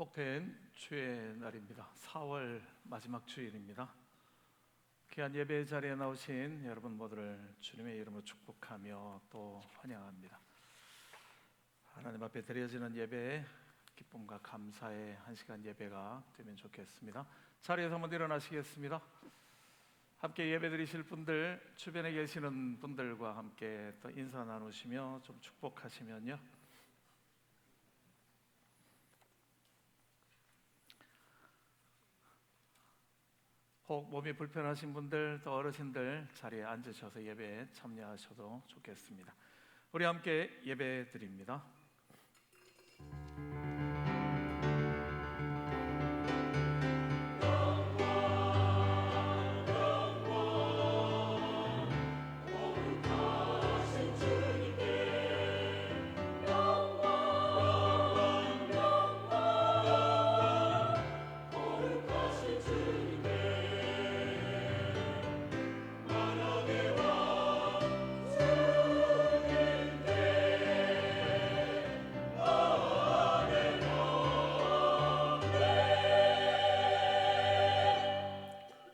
복된 주의 날입니다. 4월 마지막 주일입니다. 귀한 예배 자리에 나오신 여러분 모두를 주님의 이름으로 축복하며 또 환영합니다. 하나님 앞에 드려지는 예배에 기쁨과 감사의 한 시간 예배가 되면 좋겠습니다. 자리에서 한번 일어나시겠습니다. 함께 예배 드리실 분들, 주변에 계시는 분들과 함께 또 인사 나누시며 좀 축복하시면요, 혹 몸이 불편하신 분들, 또 어르신들 자리에 앉으셔서 예배에 참여하셔도 좋겠습니다. 우리 함께 예배 드립니다.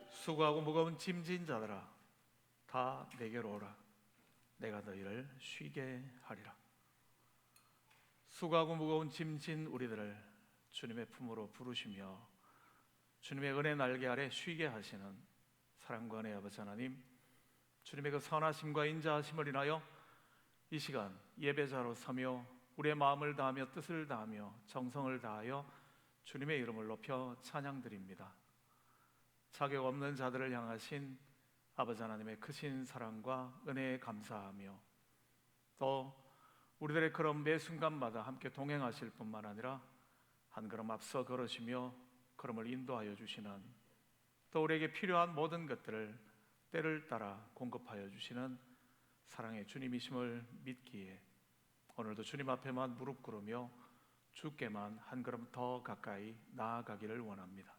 수고하고 무거운 짐진 자들아, 다 내게로 오라. 내가 너희를 쉬게 하리라. 수고하고 무거운 짐진 우리들을 주님의 품으로 부르시며 주님의 은혜 날개 아래 쉬게 하시는 사랑과 은혜의 아버지 하나님, 주님의 그 선하심과 인자하심을 인하여 이 시간 예배자로 서며 우리의 마음을 다하며 뜻을 다하며 정성을 다하여 주님의 이름을 높여 찬양드립니다. 자격 없는 자들을 향하신 아버지 하나님의 크신 사랑과 은혜에 감사하며, 또 우리들의 걸음 매 순간마다 함께 동행하실 뿐만 아니라 한 걸음 앞서 걸으시며 걸음을 인도하여 주시는, 또 우리에게 필요한 모든 것들을 때를 따라 공급하여 주시는 사랑의 주님이심을 믿기에 오늘도 주님 앞에만 무릎 꿇으며 주께만 한 걸음 더 가까이 나아가기를 원합니다.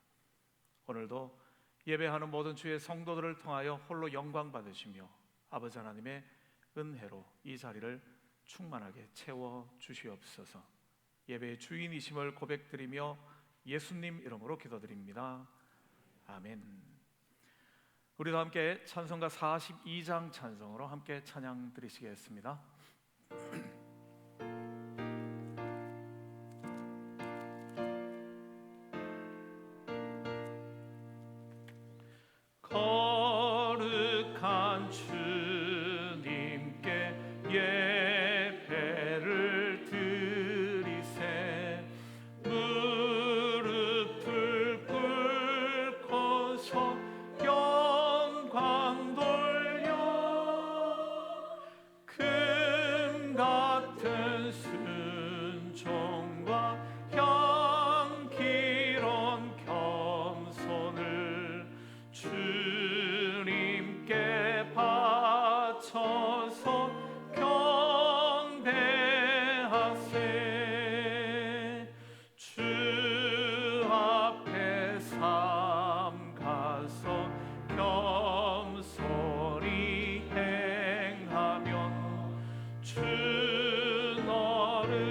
오늘도 예배하는 모든 주의 성도들을 통하여 홀로 영광 받으시며 아버지 하나님의 은혜로 이 자리를 충만하게 채워 주시옵소서. 예배의 주인이심을 고백드리며 예수님 이름으로 기도드립니다. 아멘. 우리도 함께 찬송가 42장 찬송으로 함께 찬양 드리시겠습니다. 거룩한 주님께 예배를 드리세. 무릎을 꿇고서 영광 돌려 금 같은 순종과 향기로운 겸손을 주님께 바쳐서 경배하세. 주 앞에 삼가서 겸손히 행하면 주 너를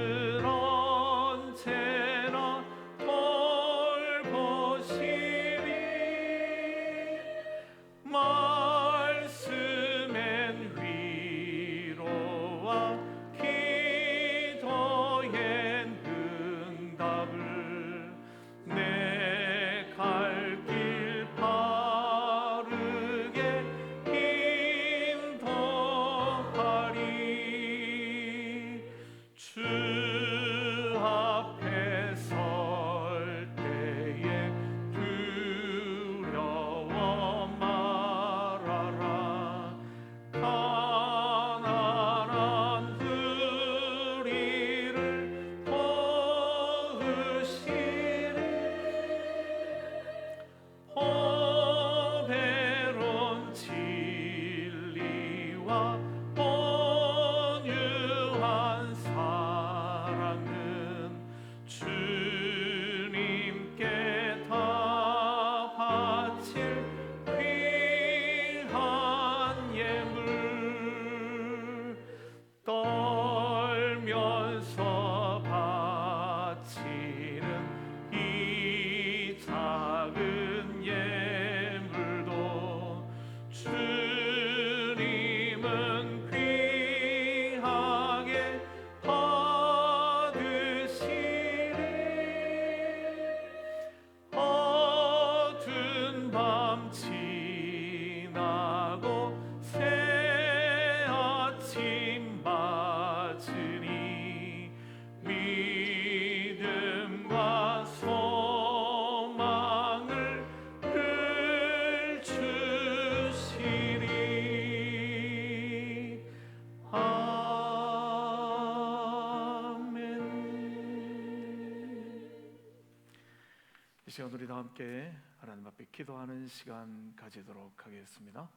이 시간 우리 다 함께 하나님 앞에 기도하는 시간 가지도록 하겠습니다.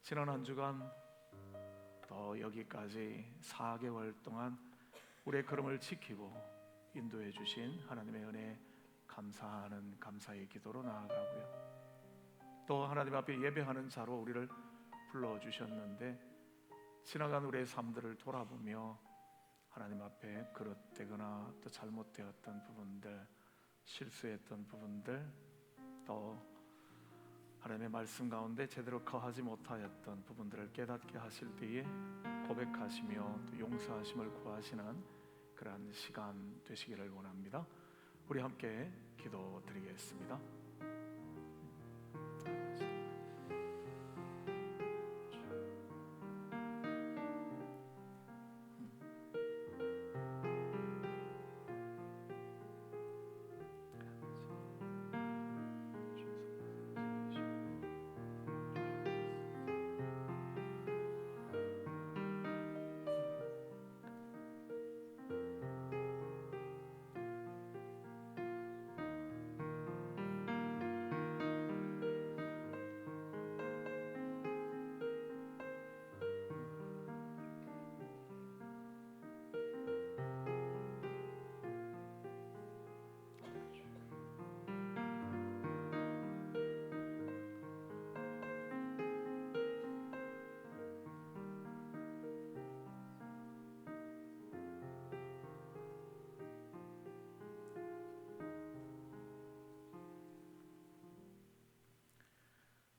지난 한 주간 또 여기까지 4개월 동안 우리의 걸음을 지키고 인도해 주신 하나님의 은혜에 감사하는 감사의 기도로 나아가고요, 또 하나님 앞에 예배하는 자로 우리를 불러주셨는데 지나간 우리의 삶들을 돌아보며 하나님 앞에 그릇되거나 또 잘못되었던 부분들, 실수했던 부분들, 또 하나님의 말씀 가운데 제대로 거하지 못하였던 부분들을 깨닫게 하실 때에 고백하시며 또 용서하심을 구하시는 그러한 시간 되시기를 원합니다. 우리 함께 기도드리겠습니다.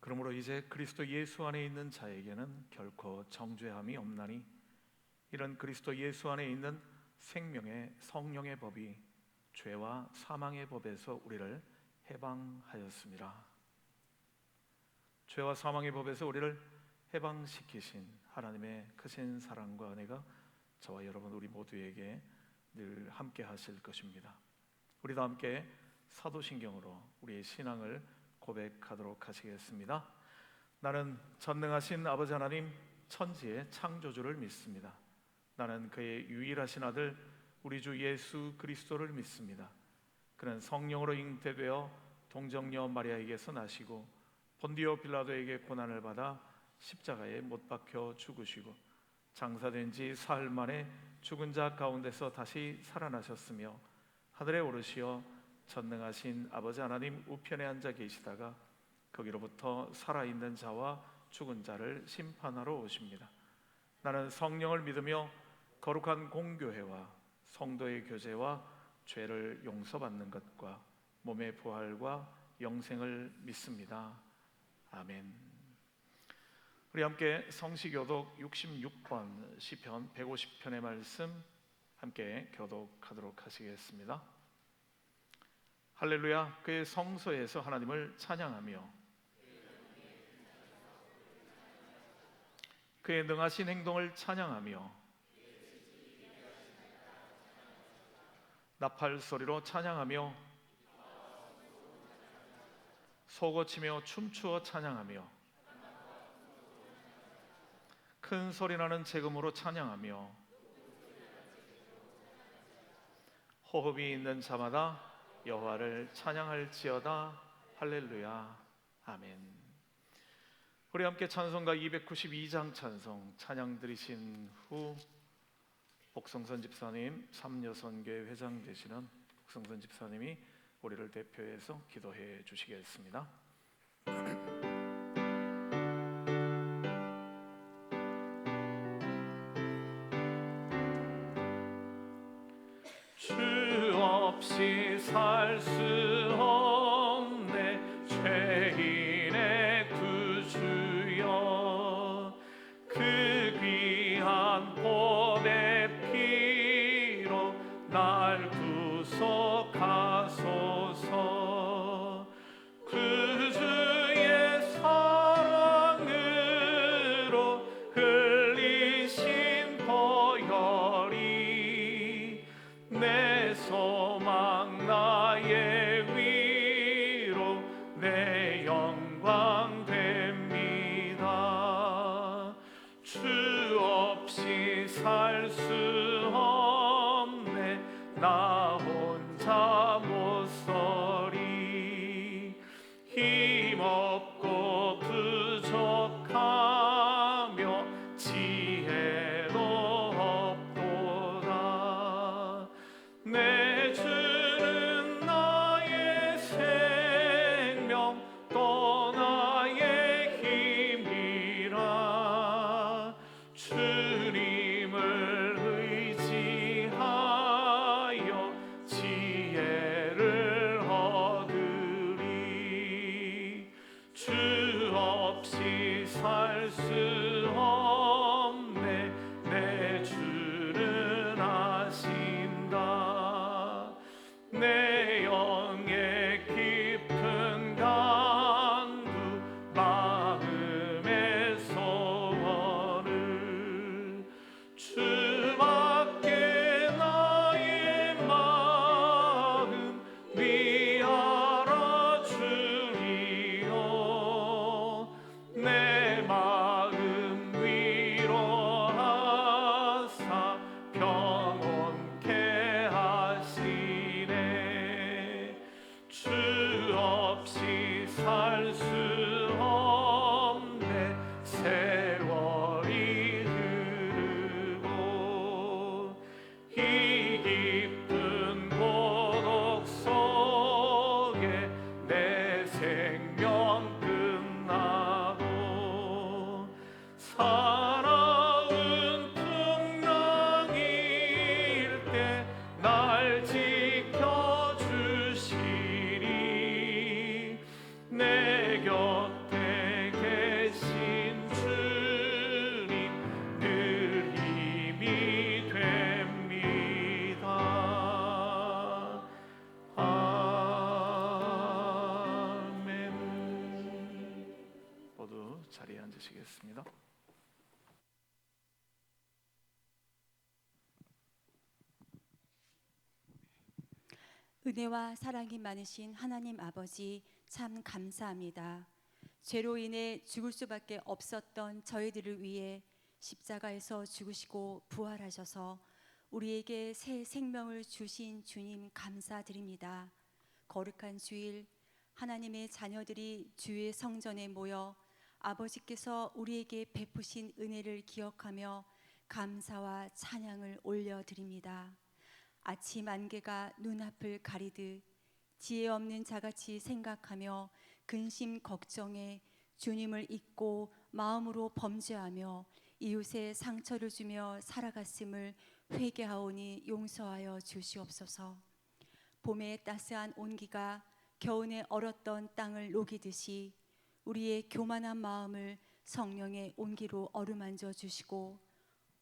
그러므로 이제 그리스도 예수 안에 있는 자에게는 결코 정죄함이 없나니 이런 그리스도 예수 안에 있는 생명의 성령의 법이 죄와 사망의 법에서 우리를 해방하였습니다. 죄와 사망의 법에서 우리를 해방시키신 하나님의 크신 사랑과 은혜가 저와 여러분 우리 모두에게 늘 함께 하실 것입니다. 우리도 함께 사도신경으로 우리의 신앙을 고백하도록 하시겠습니다. 나는 전능하신 아버지 하나님 천지의 창조주를 믿습니다. 나는 그의 유일하신 아들 우리 주 예수 그리스도를 믿습니다. 그는 성령으로 잉태되어 동정녀 마리아에게서 나시고 본디오 빌라도에게 고난을 받아 십자가에 못 박혀 죽으시고 장사된 지 사흘 만에 죽은 자 가운데서 다시 살아나셨으며 하늘에 오르시어 전능하신 아버지 하나님 우편에 앉아 계시다가 거기로부터 살아있는 자와 죽은 자를 심판하러 오십니다. 나는 성령을 믿으며 거룩한 공교회와 성도의 교제와 죄를 용서받는 것과 몸의 부활과 영생을 믿습니다. 아멘. 우리 함께 성시교독 66번 시편 150편의 말씀 함께 교독하도록 하시겠습니다. 할렐루야. 그의 성소에서 하나님을 찬양하며 그의 능하신 행동을 찬양하며 나팔 소리로 찬양하며 소고치며 춤추어 찬양하며 큰 소리나는 재금으로 찬양하며 호흡이 있는 자마다 여호와를 찬양할지어다. 할렐루야. 아멘. 우리 함께 찬송가 292장 찬송 찬양 드리신 후 복성선 집사님, 삼여선교회 회장 되시는 복성선 집사님이 우리를 대표해서 기도해 주시겠습니다. 주 없이 살 수 없네 죄인의 구주여 그 귀한 보배 피로 날 구속하소서 그 주의 사랑으로 흘리신 보혈이 내 소망 나의 위로 내 영광 됩니다. 주 없이 살 수 없네 나 혼자 못 서리 이 깊은 고독 속에 내 생명 끝나도 사나운 풍랑일 때 날 지켜주시리. 내 곁에 계신 주님 늘 힘이 됩니다. 아멘. 모두 자리에 앉으시겠습니다. 은혜와 사랑이 많으신 하나님 아버지, 참 감사합니다. 죄로 인해 죽을 수밖에 없었던 저희들을 위해 십자가에서 죽으시고 부활하셔서 우리에게 새 생명을 주신 주님 감사드립니다. 거룩한 주일, 하나님의 자녀들이 주의 성전에 모여 아버지께서 우리에게 베푸신 은혜를 기억하며 감사와 찬양을 올려드립니다. 아침 안개가 눈앞을 가리듯 지혜 없는 자같이 생각하며 근심 걱정에 주님을 잊고 마음으로 범죄하며 이웃에 상처를 주며 살아갔음을 회개하오니 용서하여 주시옵소서. 봄의 따스한 온기가 겨우내 얼었던 땅을 녹이듯이 우리의 교만한 마음을 성령의 온기로 어루만져 주시고,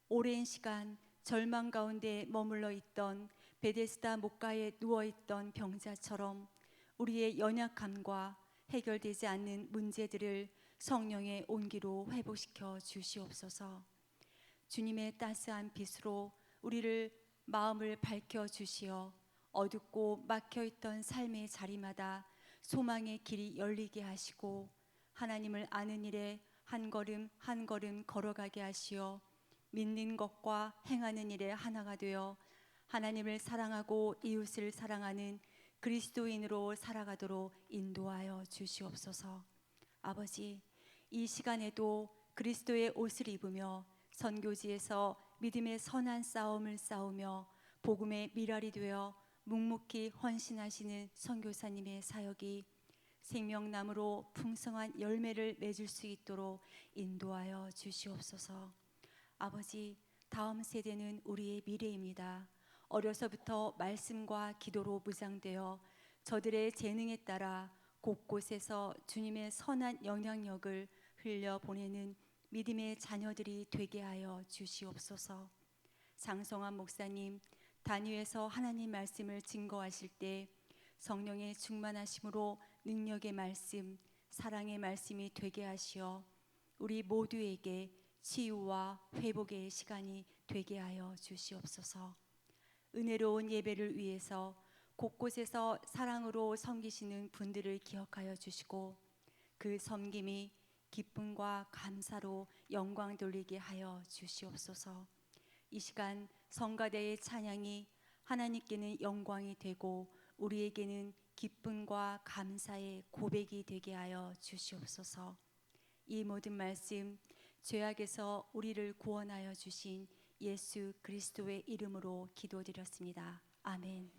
오랜 시간 절망 가운데 머물러 있던 베데스다 목가에 누워있던 병자처럼 우리의 연약함과 해결되지 않는 문제들을 성령의 온기로 회복시켜 주시옵소서. 주님의 따스한 빛으로 우리를 마음을 밝혀 주시어 어둡고 막혀있던 삶의 자리마다 소망의 길이 열리게 하시고 하나님을 아는 일에 한 걸음 한 걸음 걸어가게 하시어 믿는 것과 행하는 일에 하나가 되어 하나님을 사랑하고 이웃을 사랑하는 그리스도인으로 살아가도록 인도하여 주시옵소서. 아버지, 이 시간에도 그리스도의 옷을 입으며 선교지에서 믿음의 선한 싸움을 싸우며 복음의 미랄이 되어 묵묵히 헌신하시는 선교사님의 사역이 생명나무로 풍성한 열매를 맺을 수 있도록 인도하여 주시옵소서. 아버지, 다음 세대는 우리의 미래입니다. 어려서부터 말씀과 기도로 무장되어 저들의 재능에 따라 곳곳에서 주님의 선한 영향력을 흘려보내는 믿음의 자녀들이 되게 하여 주시옵소서. 장성환 목사님, 단위에서 하나님 말씀을 증거하실 때 성령의 충만하심으로 능력의 말씀, 사랑의 말씀이 되게 하시어 우리 모두에게 치유와 회복의 시간이 되게 하여 주시옵소서. 은혜로운 예배를 위해서 곳곳에서 사랑으로 섬기시는 분들을 기억하여 주시고 그 섬김이 기쁨과 감사로 영광 돌리게 하여 주시옵소서. 이 시간 성가대의 찬양이 하나님께는 영광이 되고 우리에게는 기쁨과 감사의 고백이 되게 하여 주시옵소서. 이 모든 말씀 죄악에서 우리를 구원하여 주신 예수 그리스도의 이름으로 기도드렸습니다. 아멘.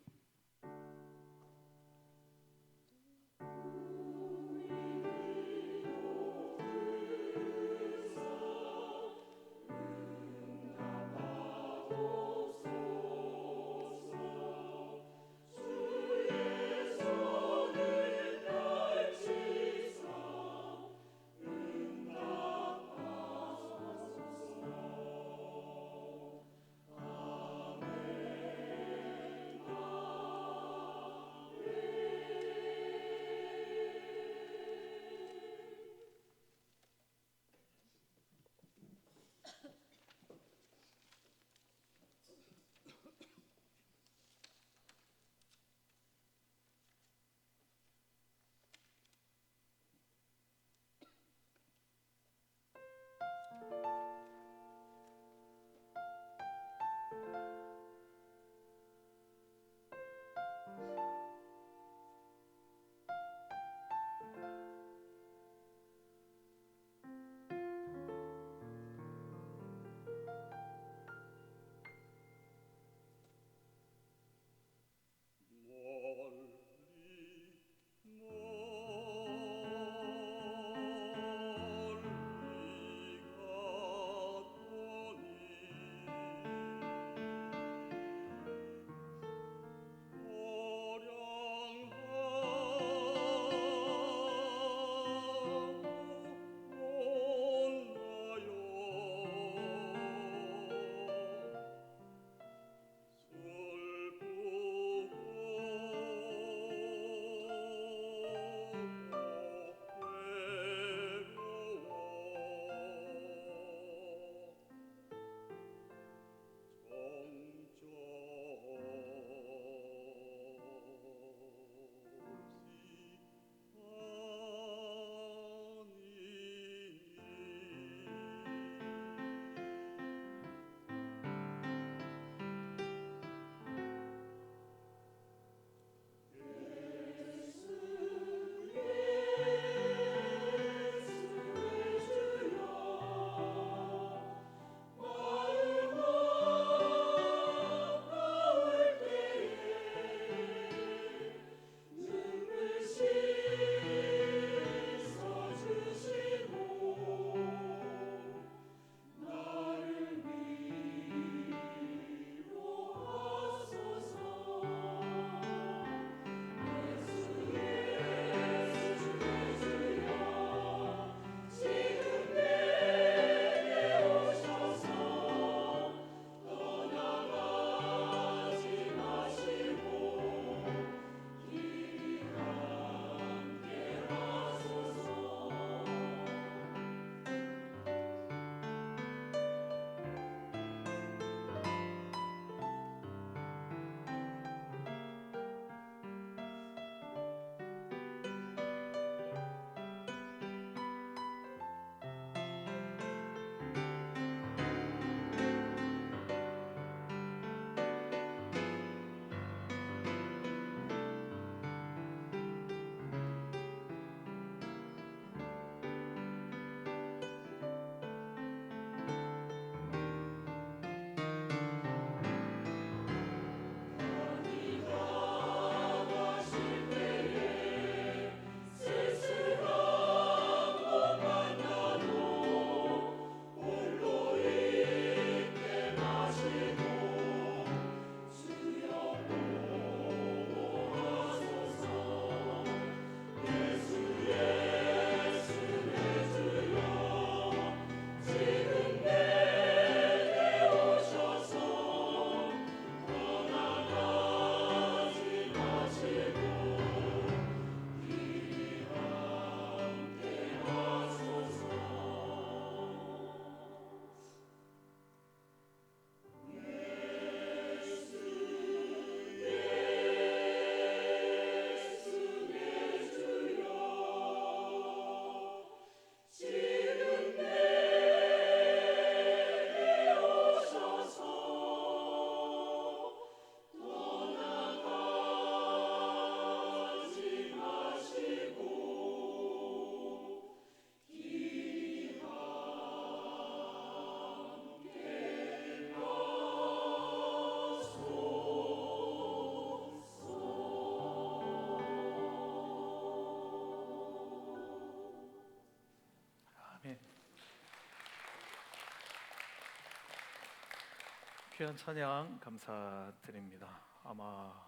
귀한 찬양 감사드립니다. 아마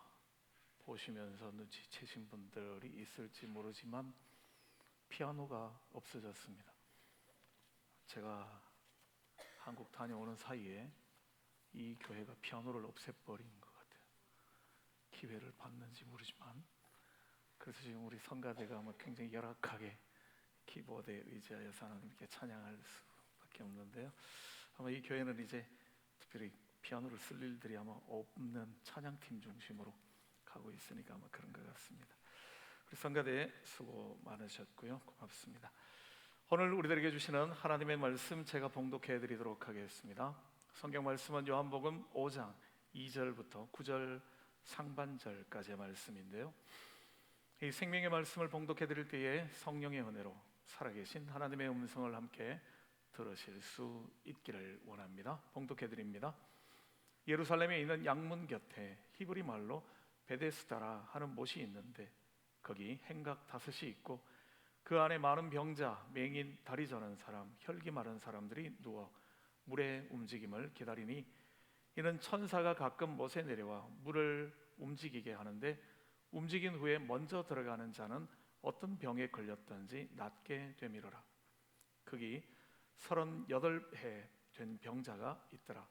보시면서 눈치채신 분들이 있을지 모르지만 피아노가 없어졌습니다. 제가 한국 다녀오는 사이에 이 교회가 피아노를 없애버린 것 같아요. 기회를 받는지 모르지만. 그래서 지금 우리 성가대가 굉장히 열악하게 키보드에 의지하여서 하나님께 찬양할 수밖에 없는데요. 아마 이 교회는 이제 특별히 피아노를 쓸 일들이 아마 없는 찬양팀 중심으로 가고 있으니까 아마 그런 것 같습니다. 우리 성가대 수고 많으셨고요. 고맙습니다. 오늘 우리들에게 주시는 하나님의 말씀 제가 봉독해 드리도록 하겠습니다. 성경 말씀은 요한복음 5장 2절부터 9절 상반절까지의 말씀인데요. 이 생명의 말씀을 봉독해 드릴 때에 성령의 은혜로 살아계신 하나님의 음성을 함께 들으실 수 있기를 원합니다. 봉독해 드립니다. 예루살렘에 있는 양문 곁에 히브리 말로 베데스다라 하는 못이 있는데 거기 행각 5이 있고 그 안에 많은 병자, 맹인, 다리 저는 사람, 혈기 마른 사람들이 누워 물의 움직임을 기다리니 이는 천사가 가끔 못에 내려와 물을 움직이게 하는데 움직인 후에 먼저 들어가는 자는 어떤 병에 걸렸든지 낫게 되미러라. 거기 38해 된 병자가 있더라.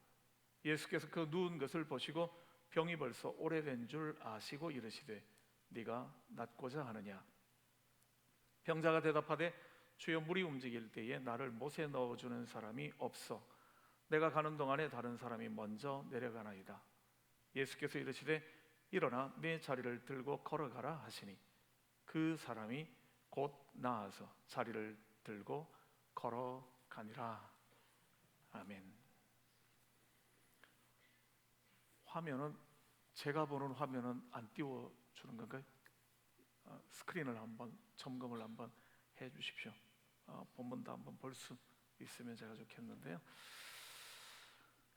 예수께서 그 누운 것을 보시고 병이 벌써 오래된 줄 아시고 이르시되 네가 낫고자 하느냐. 병자가 대답하되 주여 물이 움직일 때에 나를 못에 넣어주는 사람이 없어 내가 가는 동안에 다른 사람이 먼저 내려가나이다. 예수께서 이르시되 일어나 네 자리를 들고 걸어가라 하시니 그 사람이 곧 나아서 자리를 들고 걸어가니라. 아멘. 화면은 제가 보는 화면은 안 띄워주는 건가요? 스크린을 한번 점검을 한번 해주십시오. 본문도 한번 볼 수 있으면 제가 좋겠는데요.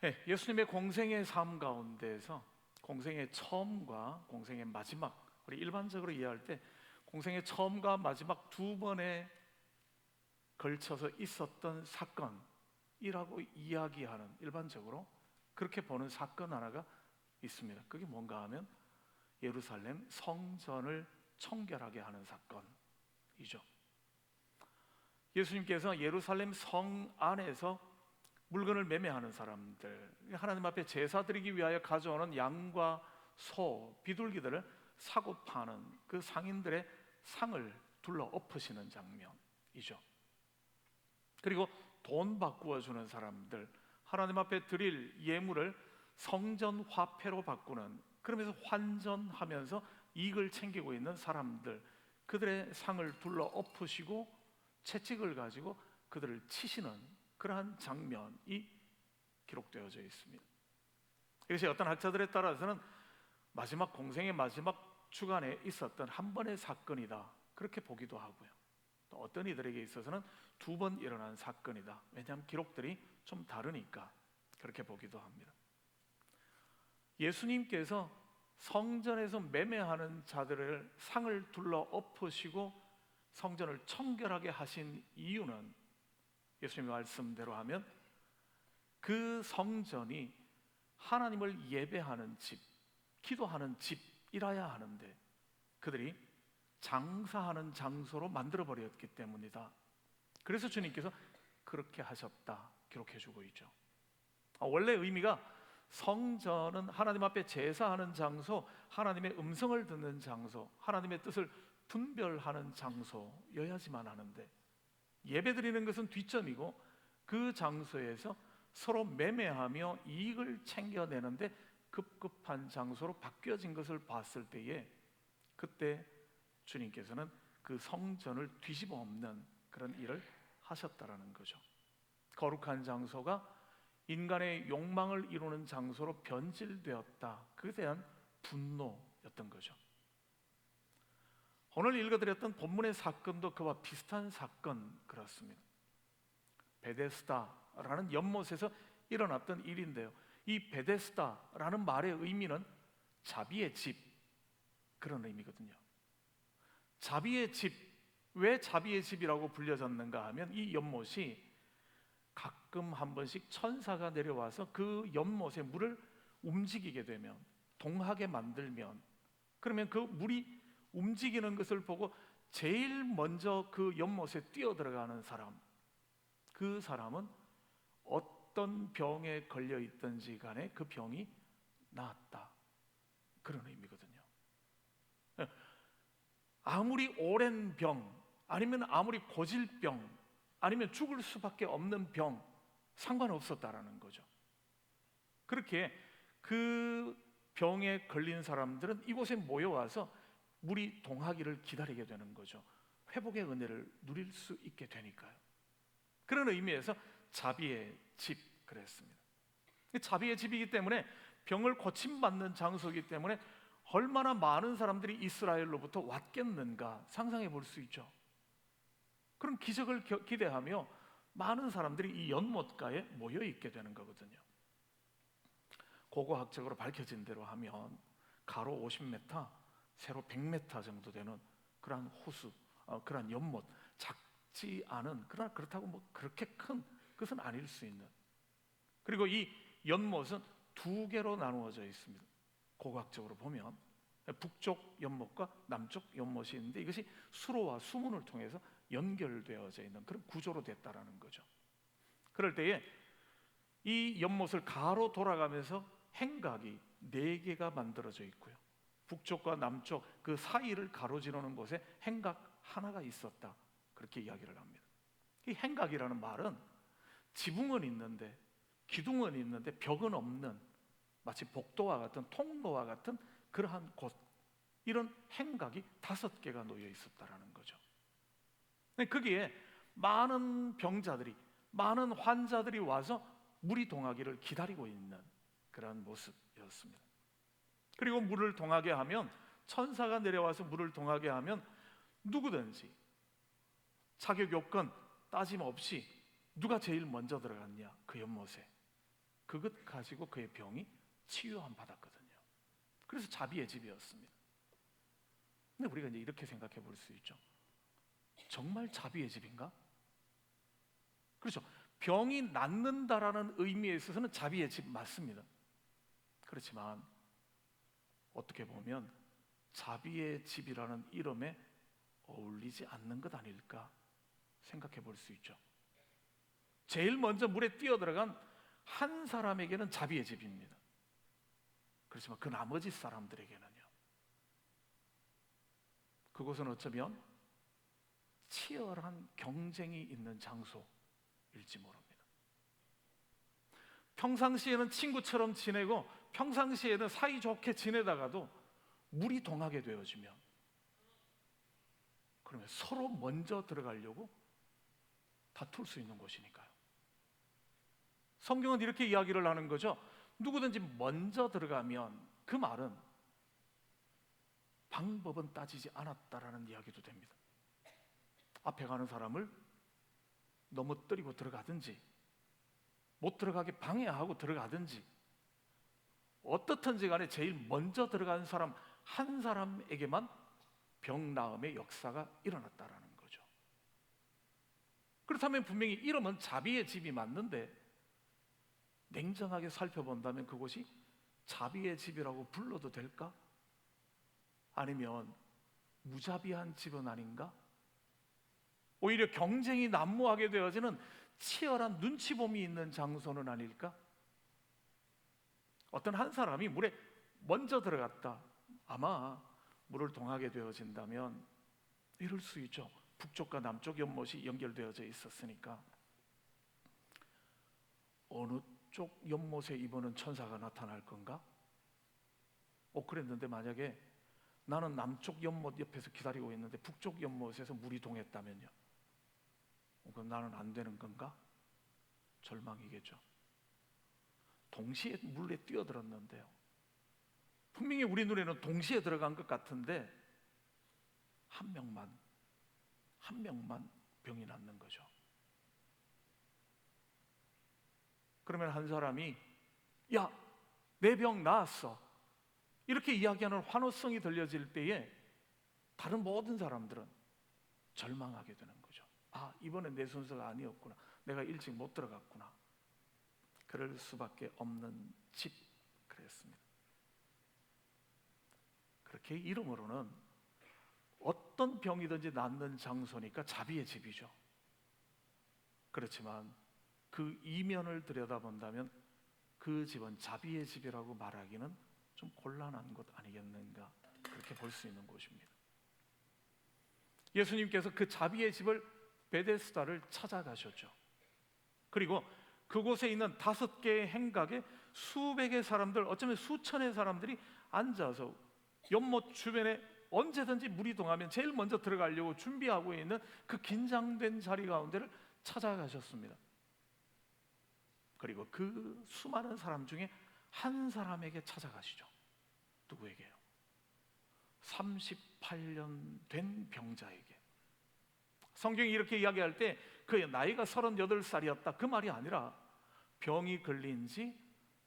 네, 예수님의 공생의 삶 가운데에서 공생의 처음과 공생의 마지막, 우리 일반적으로 이해할 때 공생의 처음과 마지막 두 번에 걸쳐서 있었던 사건이라고 이야기하는, 일반적으로 그렇게 보는 사건 하나가 있습니다. 그게 뭔가 하면 예루살렘 성전을 청결하게 하는 사건이죠. 예수님께서 예루살렘 성 안에서 물건을 매매하는 사람들, 하나님 앞에 제사 드리기 위하여 가져오는 양과 소, 비둘기들을 사고 파는 그 상인들의 상을 둘러 엎으시는 장면이죠. 그리고 돈 바꾸어 주는 사람들, 하나님 앞에 드릴 예물을 성전 화폐로 바꾸는, 그러면서 환전하면서 이익을 챙기고 있는 사람들, 그들의 상을 둘러 엎으시고 채찍을 가지고 그들을 치시는 그러한 장면이 기록되어져 있습니다. 이것이 어떤 학자들에 따라서는 마지막 공생의 마지막 주간에 있었던 한 번의 사건이다, 그렇게 보기도 하고요. 또 어떤 이들에게 있어서는 두 번 일어난 사건이다, 왜냐하면 기록들이 좀 다르니까 그렇게 보기도 합니다. 예수님께서 성전에서 매매하는 자들을 상을 둘러 엎으시고 성전을 청결하게 하신 이유는, 예수님의 말씀대로 하면 그 성전이 하나님을 예배하는 집, 기도하는 집이라야 하는데 그들이 장사하는 장소로 만들어버렸기 때문이다. 그래서 주님께서 그렇게 하셨다 기록해주고 있죠. 원래 의미가 성전은 하나님 앞에 제사하는 장소, 하나님의 음성을 듣는 장소, 하나님의 뜻을 분별하는 장소여야지만 하는데, 예배드리는 것은 뒷점이고 그 장소에서 서로 매매하며 이익을 챙겨내는데 급급한 장소로 바뀌어진 것을 봤을 때에, 그때 주님께서는 그 성전을 뒤집어 엎는 그런 일을 하셨다라는 거죠. 거룩한 장소가 인간의 욕망을 이루는 장소로 변질되었다, 그에 대한 분노였던 거죠. 오늘 읽어드렸던 본문의 사건도 그와 비슷한 사건 그렇습니다. 베데스다라는 연못에서 일어났던 일인데요, 이 베데스다라는 말의 의미는 자비의 집, 그런 의미거든요. 자비의 집, 왜 자비의 집이라고 불려졌는가 하면 이 연못이 가끔 한 번씩 천사가 내려와서 그 연못의 물을 움직이게 되면, 동하게 만들면, 그러면 그 물이 움직이는 것을 보고 제일 먼저 그 연못에 뛰어들어가는 사람, 그 사람은 어떤 병에 걸려 있든지 간에 그 병이 나았다, 그런 의미거든요. 아무리 오랜 병, 아니면 아무리 고질병, 아니면 죽을 수밖에 없는 병, 상관없었다라는 거죠. 그렇게 그 병에 걸린 사람들은 이곳에 모여와서 물이 동하기를 기다리게 되는 거죠. 회복의 은혜를 누릴 수 있게 되니까요. 그런 의미에서 자비의 집 그랬습니다. 자비의 집이기 때문에, 병을 고침받는 장소이기 때문에 얼마나 많은 사람들이 이스라엘로부터 왔겠는가 상상해 볼 수 있죠. 그런 기적을 기대하며 많은 사람들이 이 연못가에 모여 있게 되는 거거든요. 고고학적으로 밝혀진 대로 하면 가로 50m, 세로 100m 정도 되는 그러한 호수, 그러한 연못, 작지 않은, 그러나 그렇다고 뭐 그렇게 큰 것은 아닐 수 있는, 그리고 이 연못은 두 개로 나누어져 있습니다. 고고학적으로 보면 북쪽 연못과 남쪽 연못이 있는데, 이것이 수로와 수문을 통해서 연결되어져 있는 그런 구조로 됐다라는 거죠. 그럴 때에 이 연못을 가로 돌아가면서 행각이 4개가 만들어져 있고요, 북쪽과 남쪽 그 사이를 가로지르는 곳에 행각 하나가 있었다, 그렇게 이야기를 합니다. 이 행각이라는 말은 지붕은 있는데, 기둥은 있는데 벽은 없는, 마치 복도와 같은, 통로와 같은 그러한 곳, 이런 행각이 5개가 놓여 있었다라는 거죠. 거기에 많은 병자들이, 많은 환자들이 와서 물이 동하기를 기다리고 있는 그러한 모습이었습니다. 그리고 물을 동하게 하면, 천사가 내려와서 물을 동하게 하면 누구든지 자격 요건 따짐 없이 누가 제일 먼저 들어갔냐, 그 연못에, 그것 가지고 그의 병이 치유함 받았거든요. 그래서 자비의 집이었습니다. 근데 우리가 이제 이렇게 생각해 볼 수 있죠. 정말 자비의 집인가? 그렇죠. 병이 낫는다라는 의미에 있어서는 자비의 집 맞습니다. 그렇지만 어떻게 보면 자비의 집이라는 이름에 어울리지 않는 것 아닐까 생각해 볼 수 있죠. 제일 먼저 물에 뛰어들어간 한 사람에게는 자비의 집입니다. 그렇지만 그 나머지 사람들에게는요, 그곳은 어쩌면 치열한 경쟁이 있는 장소일지 모릅니다. 평상시에는 친구처럼 지내고, 평상시에는 사이좋게 지내다가도 물이 동하게 되어지면, 그러면 서로 먼저 들어가려고 다툴 수 있는 곳이니까요. 성경은 이렇게 이야기를 하는 거죠. 누구든지 먼저 들어가면, 그 말은 방법은 따지지 않았다라는 이야기도 됩니다. 앞에 가는 사람을 넘어뜨리고 들어가든지, 못 들어가게 방해하고 들어가든지, 어떻든지 간에 제일 먼저 들어간 사람 한 사람에게만 병 나음의 역사가 일어났다라는 거죠. 그렇다면 분명히 이름은 자비의 집이 맞는데, 냉정하게 살펴본다면 그곳이 자비의 집이라고 불러도 될까? 아니면 무자비한 집은 아닌가? 오히려 경쟁이 난무하게 되어지는 치열한 눈치봄이 있는 장소는 아닐까? 어떤 한 사람이 물에 먼저 들어갔다, 아마 물을 동하게 되어진다면 이럴 수 있죠. 북쪽과 남쪽 연못이 연결되어져 있었으니까. 어느 쪽 연못에 이번은 천사가 나타날 건가? 그랬는데 만약에 나는 남쪽 연못 옆에서 기다리고 있는데 북쪽 연못에서 물이 동했다면요, 그럼 나는 안 되는 건가? 절망이겠죠. 동시에 물에 뛰어들었는데요, 분명히 우리 눈에는 동시에 들어간 것 같은데 한 명만 병이 낫는 거죠. 그러면 한 사람이 야, 내 병 나았어, 이렇게 이야기하는 환호성이 들려질 때에 다른 모든 사람들은 절망하게 되는 거죠. 아, 이번엔 내 순서가 아니었구나, 내가 일찍 못 들어갔구나. 그럴 수밖에 없는 집, 그랬습니다. 그렇게 이름으로는 어떤 병이든지 낫는 장소니까 자비의 집이죠. 그렇지만 그 이면을 들여다본다면 그 집은 자비의 집이라고 말하기는 좀 곤란한 곳 아니겠는가, 그렇게 볼 수 있는 곳입니다. 예수님께서 그 자비의 집을 베데스다를 찾아가셨죠. 그리고 그곳에 있는 5개의 행각에 수백의 사람들, 어쩌면 수천의 사람들이 앉아서 연못 주변에 언제든지 물이 동하면 제일 먼저 들어가려고 준비하고 있는 그 긴장된 자리 가운데를 찾아가셨습니다. 그리고 그 수많은 사람 중에 한 사람에게 찾아가시죠. 누구에게요? 38년 된 병자에게. 성경이 이렇게 이야기할 때 그의 나이가 38살이었다, 그 말이 아니라 병이 걸린 지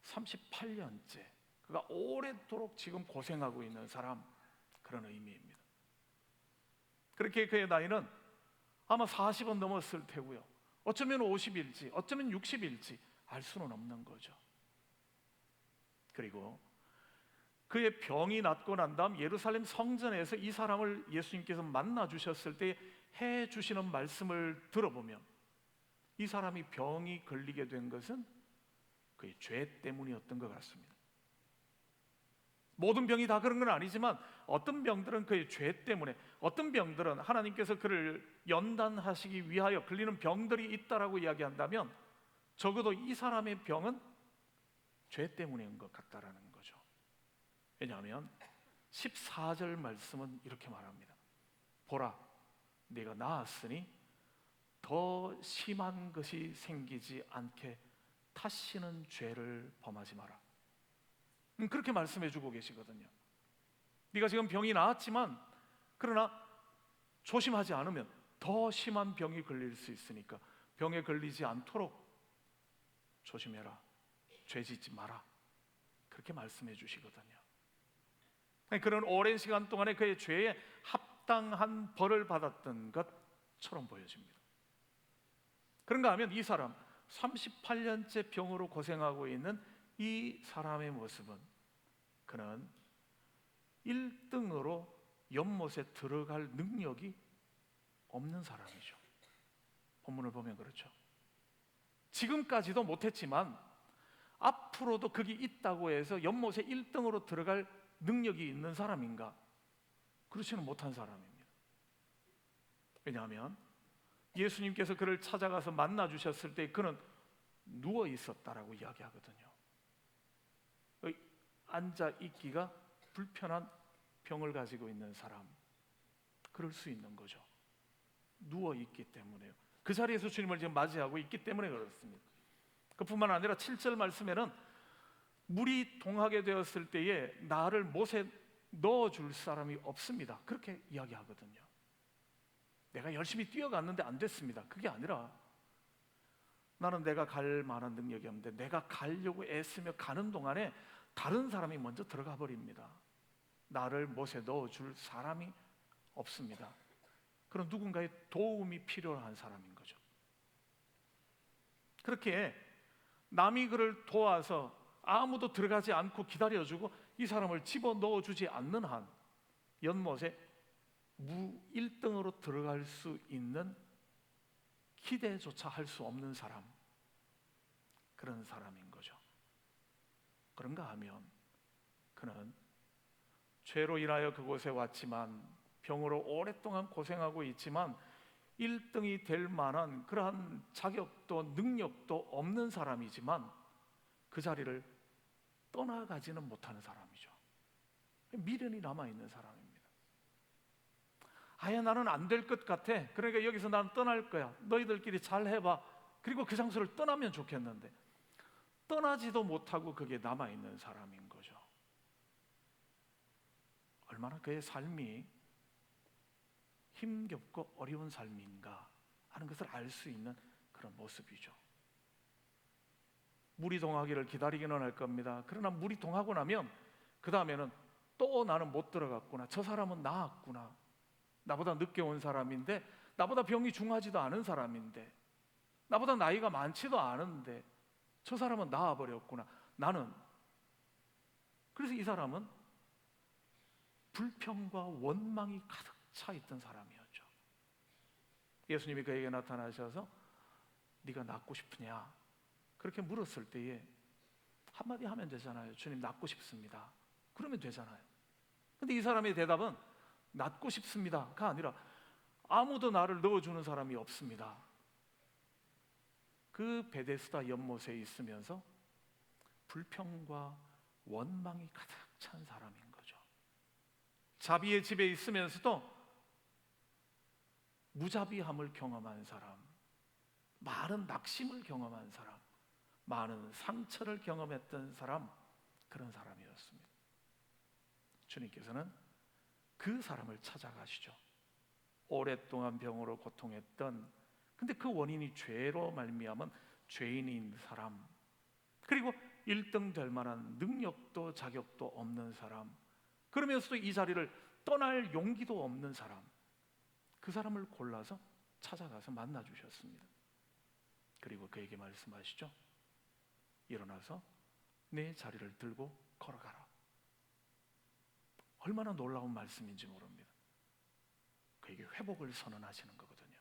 38년째, 그가 오래도록 지금 고생하고 있는 사람, 그런 의미입니다. 그렇게 그의 나이는 아마 40은 넘었을 테고요, 어쩌면 50일지 어쩌면 60일지 알 수는 없는 거죠. 그리고 그의 병이 낫고 난 다음 예루살렘 성전에서 이 사람을 예수님께서 만나 주셨을 때 해 주시는 말씀을 들어보면 이 사람이 병이 걸리게 된 것은 그의 죄 때문이었던 것 같습니다. 모든 병이 다 그런 건 아니지만 어떤 병들은 그의 죄 때문에, 어떤 병들은 하나님께서 그를 연단하시기 위하여 걸리는 병들이 있다라고 이야기한다면 적어도 이 사람의 병은 죄 때문인 것 같다라는 거죠. 왜냐하면 14절 말씀은 이렇게 말합니다. 보라, 네가 나았으니 더 심한 것이 생기지 않게 다시는 죄를 범하지 마라. 그렇게 말씀해 주고 계시거든요. 네가 지금 병이 나았지만 그러나 조심하지 않으면 더 심한 병이 걸릴 수 있으니까 병에 걸리지 않도록 조심해라, 죄 짓지 마라, 그렇게 말씀해 주시거든요. 그런 오랜 시간 동안에 그의 죄에 합당한 벌을 받았던 것처럼 보여집니다. 그런가 하면 이 사람 38년째 병으로 고생하고 있는 이 사람의 모습은 그는 1등으로 연못에 들어갈 능력이 없는 사람이죠. 본문을 보면 그렇죠. 지금까지도 못했지만 앞으로도 그게 있다고 해서 연못에 1등으로 들어갈 능력이 있는 사람인가? 그렇지는 못한 사람입니다. 왜냐하면 예수님께서 그를 찾아가서 만나 주셨을 때 그는 누워 있었다라고 이야기하거든요. 앉아 있기가 불편한 병을 가지고 있는 사람, 그럴 수 있는 거죠. 누워 있기 때문에요. 그 자리에서 주님을 지금 맞이하고 있기 때문에 그렇습니다. 그뿐만 아니라 7절 말씀에는 물이 동하게 되었을 때에 나를 못에 넣어줄 사람이 없습니다, 그렇게 이야기하거든요. 내가 열심히 뛰어갔는데 안 됐습니다, 그게 아니라 나는 내가 갈 만한 능력이 없는데 내가 가려고 애쓰며 가는 동안에 다른 사람이 먼저 들어가 버립니다. 나를 못에 넣어줄 사람이 없습니다. 그런 누군가의 도움이 필요한 사람인 거죠. 그렇게 남이 그를 도와서 아무도 들어가지 않고 기다려주고 이 사람을 집어넣어주지 않는 한 연못에 1등으로 들어갈 수 있는 기대조차 할 수 없는 사람, 그런 사람인 거죠. 그런가 하면 그는 죄로 인하여 그곳에 왔지만, 병으로 오랫동안 고생하고 있지만 1등이 될 만한 그러한 자격도 능력도 없는 사람이지만 그 자리를 떠나가지는 못하는 사람이죠. 미련이 남아있는 사람입니다. 아예 나는 안 될 것 같아, 그러니까 여기서 나는 떠날 거야, 너희들끼리 잘 해봐, 그리고 그 장소를 떠나면 좋겠는데 떠나지도 못하고 그게 남아있는 사람인 거죠. 얼마나 그의 삶이 힘겹고 어려운 삶인가 하는 것을 알 수 있는 그런 모습이죠. 물이 동하기를 기다리기는 할 겁니다. 그러나 물이 동하고 나면 그 다음에는 또 나는 못 들어갔구나, 저 사람은 나았구나, 나보다 늦게 온 사람인데, 나보다 병이 중하지도 않은 사람인데 나보다 나이가 많지도 않은데 저 사람은 나아버렸구나. 나는. 그래서 이 사람은 불평과 원망이 가득 차 있던 사람이었죠. 예수님이 그에게 나타나셔서 네가 낫고 싶으냐 그렇게 물었을 때에 한마디 하면 되잖아요. 주님, 낫고 싶습니다. 그러면 되잖아요. 근데 이 사람의 대답은 낫고 싶습니다가 아니라 아무도 나를 넣어주는 사람이 없습니다. 그 베데스다 연못에 있으면서 불평과 원망이 가득 찬 사람인 거죠. 자비의 집에 있으면서도 무자비함을 경험한 사람, 많은 낙심을 경험한 사람, 많은 상처를 경험했던 사람, 그런 사람이었습니다. 주님께서는 그 사람을 찾아가시죠. 오랫동안 병으로 고통했던, 근데 그 원인이 죄로 말미암은 죄인인 사람, 그리고 1등 될 만한 능력도 자격도 없는 사람, 그러면서도 이 자리를 떠날 용기도 없는 사람, 그 사람을 골라서 찾아가서 만나 주셨습니다. 그리고 그에게 말씀하시죠. 일어나서 내 자리를 들고 걸어가라. 얼마나 놀라운 말씀인지 모릅니다. 그에게 회복을 선언하시는 거거든요.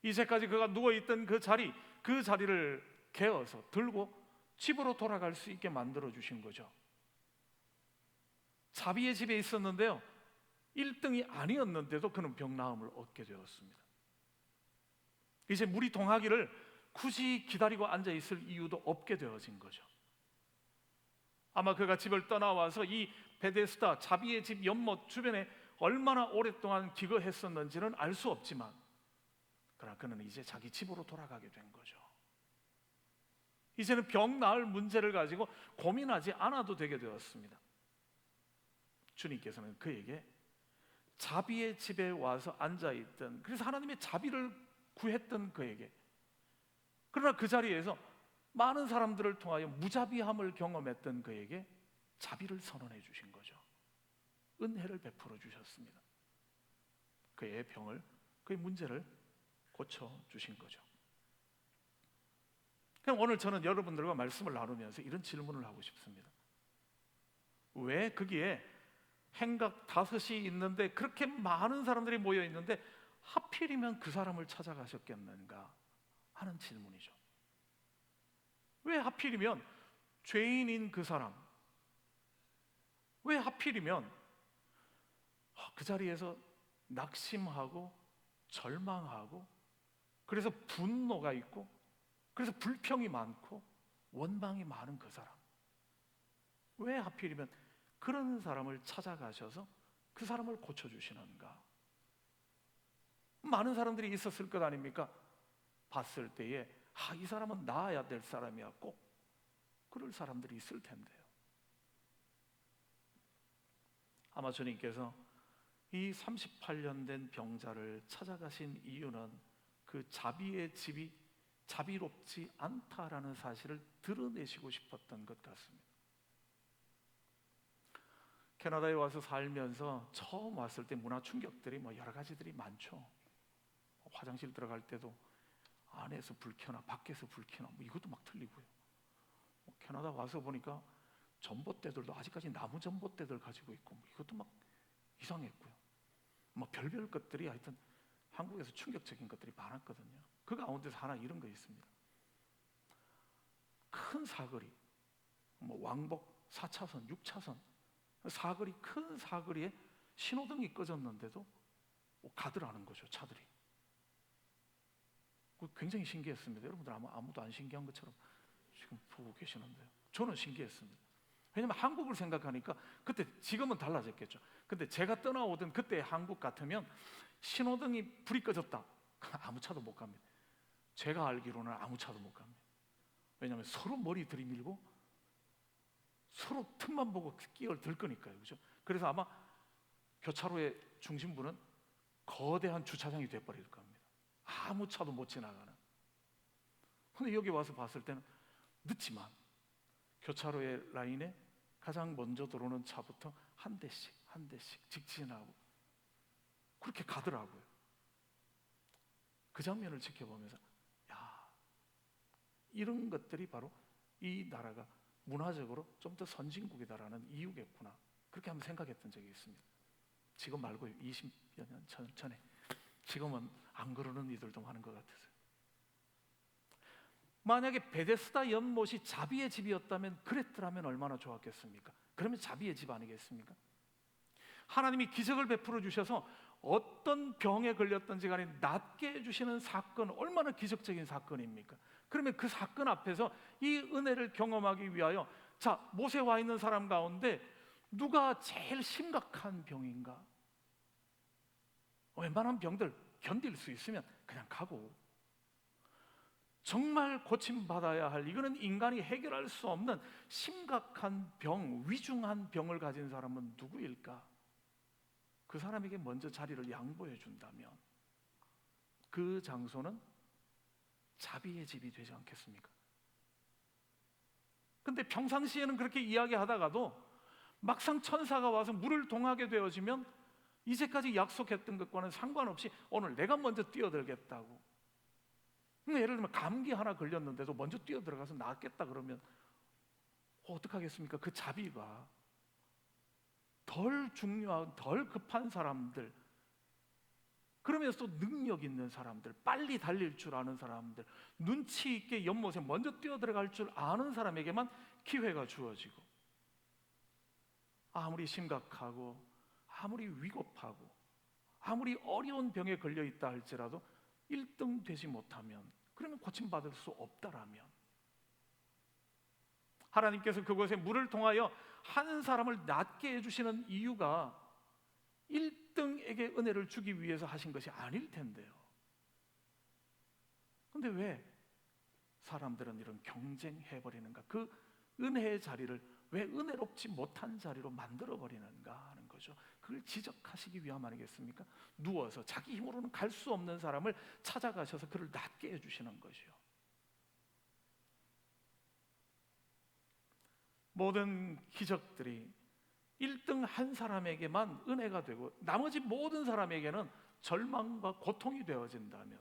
이제까지 그가 누워있던 그 자리를 개어서 들고 집으로 돌아갈 수 있게 만들어 주신 거죠. 자비의 집에 있었는데요, 1등이 아니었는데도 그는 병나음을 얻게 되었습니다. 이제 물이 동하기를 굳이 기다리고 앉아 있을 이유도 없게 되어진 거죠. 아마 그가 집을 떠나와서 이 베데스다 자비의 집 연못 주변에 얼마나 오랫동안 기거했었는지는 알 수 없지만, 그러나 그는 이제 자기 집으로 돌아가게 된 거죠. 이제는 병 나을 문제를 가지고 고민하지 않아도 되게 되었습니다. 주님께서는 그에게 자비의 집에 와서 앉아있던, 그래서 하나님의 자비를 구했던 그에게, 그러나 그 자리에서 많은 사람들을 통하여 무자비함을 경험했던 그에게 자비를 선언해 주신 거죠. 은혜를 베풀어 주셨습니다. 그의 병을, 그의 문제를 고쳐 주신 거죠. 그럼 오늘 저는 여러분들과 말씀을 나누면서 이런 질문을 하고 싶습니다. 왜 거기에 행각 5이 있는데, 그렇게 많은 사람들이 모여 있는데 하필이면 그 사람을 찾아가셨겠는가 하는 질문이죠. 왜 하필이면 죄인인 그 사람, 왜 하필이면 그 자리에서 낙심하고 절망하고, 그래서 분노가 있고, 그래서 불평이 많고 원망이 많은 그 사람, 왜 하필이면 그런 사람을 찾아가셔서 그 사람을 고쳐주시는가? 많은 사람들이 있었을 것 아닙니까? 봤을 때에 이 사람은 나아야 될 사람이야, 꼭 그럴 사람들이 있을 텐데요. 아마 주님께서 이 38년 된 병자를 찾아가신 이유는 그 자비의 집이 자비롭지 않다라는 사실을 드러내시고 싶었던 것 같습니다. 캐나다에 와서 살면서 처음 왔을 때 문화 충격들이 여러 가지들이 많죠. 화장실 들어갈 때도 안에서 불 켜나 밖에서 불 켜나 이것도 막 틀리고요. 캐나다 와서 보니까 전봇대들도 아직까지 나무 전봇대들 가지고 있고 이것도 막 이상했고요. 별별 것들이 하여튼 한국에서 충격적인 것들이 많았거든요. 그 가운데서 하나 이런 거 있습니다. 큰 사거리, 왕복 4차선, 6차선 사거리, 큰 사거리에 신호등이 꺼졌는데도 가더라는 거죠, 차들이. 굉장히 신기했습니다. 여러분들 아무도 안 신기한 것처럼 지금 보고 계시는데요. 저는 신기했습니다. 왜냐하면 한국을 생각하니까, 그때 지금은 달라졌겠죠. 근데 제가 떠나오던 그때 한국 같으면 신호등이 불이 꺼졌다, 아무 차도 못 갑니다. 제가 알기로는 아무 차도 못 갑니다. 왜냐하면 서로 머리 들이밀고 서로 틈만 보고 끼어들 거니까요, 그렇죠? 그래서 아마 교차로의 중심부는 거대한 주차장이 돼버릴 겁니다. 아무 차도 못 지나가는. 근데 여기 와서 봤을 때는 늦지만 교차로의 라인에 가장 먼저 들어오는 차부터 한 대씩 직진하고 그렇게 가더라고요. 그 장면을 지켜보면서 이런 것들이 바로 이 나라가 문화적으로 좀 더 선진국이다라는 이유겠구나, 그렇게 한번 생각했던 적이 있습니다. 지금 말고 20여 년 전에. 지금은 안 그러는 이들도 많은 것 같아서요. 만약에 베데스다 연못이 자비의 집이었다면, 그랬더라면 얼마나 좋았겠습니까? 그러면 자비의 집 아니겠습니까? 하나님이 기적을 베풀어 주셔서 어떤 병에 걸렸든지 간에 낫게 해주시는 사건, 얼마나 기적적인 사건입니까? 그러면 그 사건 앞에서 이 은혜를 경험하기 위하여, 자, 못에 와 있는 사람 가운데 누가 제일 심각한 병인가? 웬만한 병들 견딜 수 있으면 그냥 가고, 정말 고침받아야 할, 이거는 인간이 해결할 수 없는 심각한 병, 위중한 병을 가진 사람은 누구일까? 그 사람에게 먼저 자리를 양보해 준다면 그 장소는 자비의 집이 되지 않겠습니까? 근데 평상시에는 그렇게 이야기하다가도 막상 천사가 와서 물을 동하게 되어지면 이제까지 약속했던 것과는 상관없이 오늘 내가 먼저 뛰어들겠다고. 예를 들면 감기 하나 걸렸는데도 먼저 뛰어들어가서 낫겠다 그러면 어떡하겠습니까? 그 자비가 덜 중요한, 덜 급한 사람들, 그러면서 또 능력 있는 사람들, 빨리 달릴 줄 아는 사람들, 눈치 있게 연못에 먼저 뛰어들어갈 줄 아는 사람에게만 기회가 주어지고, 아무리 심각하고 아무리 위급하고 아무리 어려운 병에 걸려 있다 할지라도 1등 되지 못하면, 그러면 고침받을 수 없다라면, 하나님께서 그곳에 물을 통하여 한 사람을 낫게 해주시는 이유가 1등에게 은혜를 주기 위해서 하신 것이 아닐 텐데요. 근데 왜 사람들은 이런 경쟁해버리는가? 그 은혜의 자리를 왜 은혜롭지 못한 자리로 만들어버리는가 하는 거죠. 그걸 지적하시기 위함 아니겠습니까? 누워서 자기 힘으로는 갈 수 없는 사람을 찾아가셔서 그를 낫게 해주시는 것이요. 모든 기적들이 1등 한 사람에게만 은혜가 되고 나머지 모든 사람에게는 절망과 고통이 되어진다면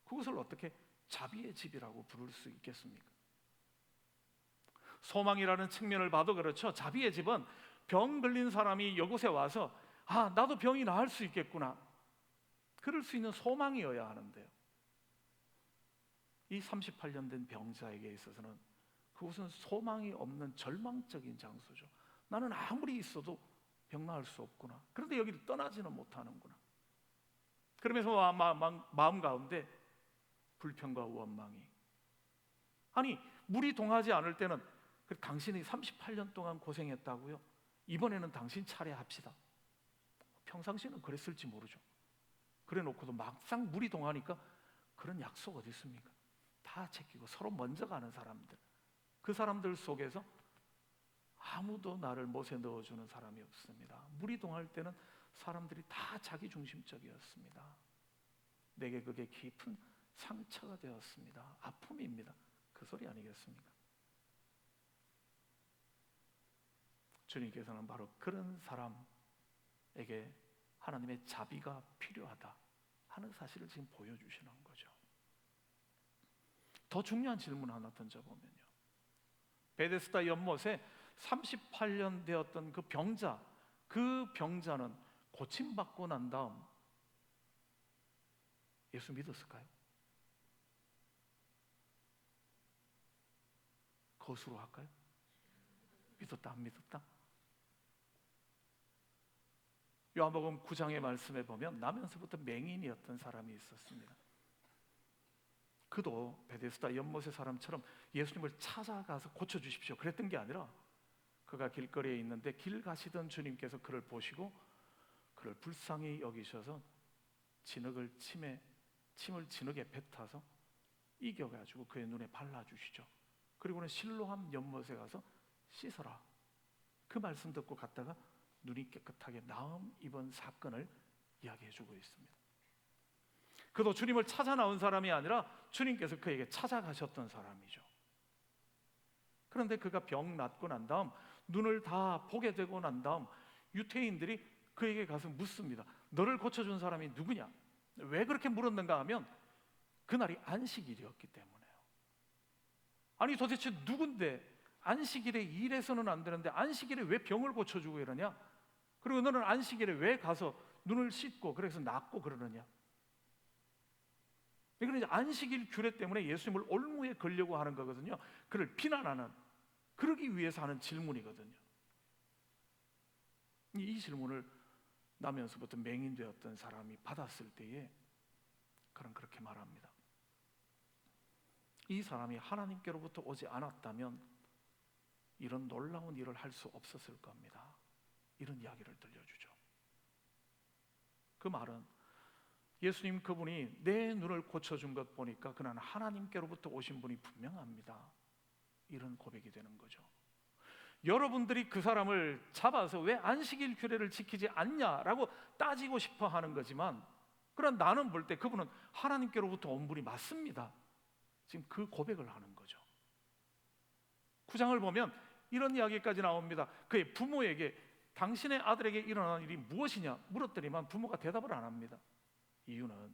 그것을 어떻게 자비의 집이라고 부를 수 있겠습니까? 소망이라는 측면을 봐도 그렇죠. 자비의 집은 병 걸린 사람이 이곳에 와서 나도 병이 나을 수 있겠구나, 그럴 수 있는 소망이어야 하는데요, 이 38년 된 병자에게 있어서는 그곳은 소망이 없는 절망적인 장소죠. 나는 아무리 있어도 병 나을 수 없구나. 그런데 여기를 떠나지는 못하는구나. 그러면서 마음 가운데 불평과 원망이, 아니 물이 동하지 않을 때는 당신이 38년 동안 고생했다고요? 이번에는 당신 차례 합시다. 평상시에는 그랬을지 모르죠. 그래 놓고도 막상 물이 동하니까 그런 약속 어디 있습니까? 다 제끼고 서로 먼저 가는 사람들, 그 사람들 속에서 아무도 나를 못에 넣어주는 사람이 없습니다. 물이 동할 때는 사람들이 다 자기중심적이었습니다. 내게 그게 깊은 상처가 되었습니다. 아픔입니다. 그 소리 아니겠습니까? 주님께서는 바로 그런 사람에게 하나님의 자비가 필요하다 하는 사실을 지금 보여주시는 거죠. 더 중요한 질문 하나 던져보면요, 베데스다 연못에 38년 되었던 그 병자, 그 병자는 고침받고 난 다음 예수 믿었을까요? 거수로 할까요? 믿었다 안 믿었다? 요한복음 9장의 말씀에 보면 나면서부터 맹인이었던 사람이 있었습니다. 그도 베데스다 연못의 사람처럼 예수님을 찾아가서 고쳐주십시오 그랬던 게 아니라, 그가 길거리에 있는데 길 가시던 주님께서 그를 보시고 그를 불쌍히 여기셔서 침을 진흙에 뱉어서 이겨가지고 그의 눈에 발라주시죠. 그리고는 실로암 연못에 가서 씻어라, 그 말씀 듣고 갔다가 눈이 깨끗하게 나음 입은 사건을 이야기해주고 있습니다. 그도 주님을 찾아 나온 사람이 아니라 주님께서 그에게 찾아가셨던 사람이죠. 그런데 그가 병 낫고 난 다음, 눈을 다 보게 되고 난 다음 유태인들이 그에게 가서 묻습니다. 너를 고쳐준 사람이 누구냐? 왜 그렇게 물었는가 하면 그날이 안식일이었기 때문에요. 아니 도대체 누군데 안식일에 일해서는 안 되는데 안식일에 왜 병을 고쳐주고 이러냐? 그리고 너는 안식일에 왜 가서 눈을 씻고 그래서 낫고 그러느냐? 이거는 이제 안식일 규례 때문에 예수님을 올무에 걸려고 하는 거거든요. 그를 비난하는, 그러기 위해서 하는 질문이거든요. 이 질문을 나면서부터 맹인되었던 사람이 받았을 때에 그는 그렇게 말합니다. 이 사람이 하나님께로부터 오지 않았다면 이런 놀라운 일을 할 수 없었을 겁니다. 이런 이야기를 들려주죠. 그 말은 예수님 그분이 내 눈을 고쳐준 것 보니까 그는 하나님께로부터 오신 분이 분명합니다. 이런 고백이 되는 거죠. 여러분들이 그 사람을 잡아서 왜 안식일 규례를 지키지 않냐라고 따지고 싶어 하는 거지만, 그런 나는 볼 때 그분은 하나님께로부터 온 분이 맞습니다. 지금 그 고백을 하는 거죠. 9장을 보면 이런 이야기까지 나옵니다. 그의 부모에게 당신의 아들에게 일어난 일이 무엇이냐 물었더니만 부모가 대답을 안 합니다. 이유는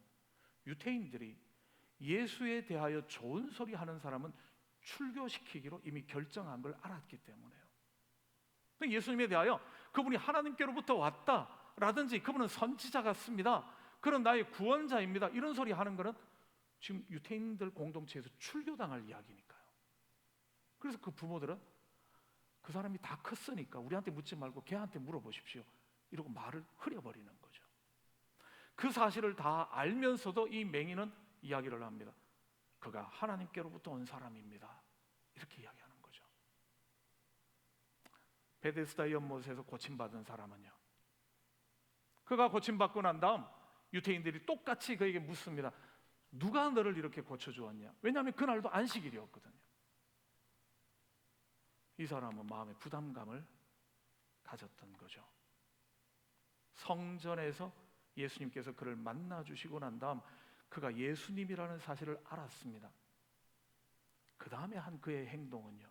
유태인들이 예수에 대하여 좋은 소리 하는 사람은 출교시키기로 이미 결정한 걸 알았기 때문에요. 예수님에 대하여 그분이 하나님께로부터 왔다라든지 그분은 선지자 같습니다, 그런 나의 구원자입니다, 이런 소리 하는 것은 지금 유태인들 공동체에서 출교당할 이야기니까요. 그래서 그 부모들은 그 사람이 다 컸으니까 우리한테 묻지 말고 걔한테 물어보십시오, 이러고 말을 흐려버리는 거죠. 그 사실을 다 알면서도 이 맹인은 이야기를 합니다. 그가 하나님께로부터 온 사람입니다, 이렇게 이야기하는 거죠. 베데스다 연못에서 고침받은 사람은요, 그가 고침받고 난 다음 유태인들이 똑같이 그에게 묻습니다. 누가 너를 이렇게 고쳐주었냐? 왜냐하면 그날도 안식일이었거든요. 이 사람은 마음에 부담감을 가졌던 거죠. 성전에서 예수님께서 그를 만나 주시고 난 다음 그가 예수님이라는 사실을 알았습니다. 그 다음에 한 그의 행동은요,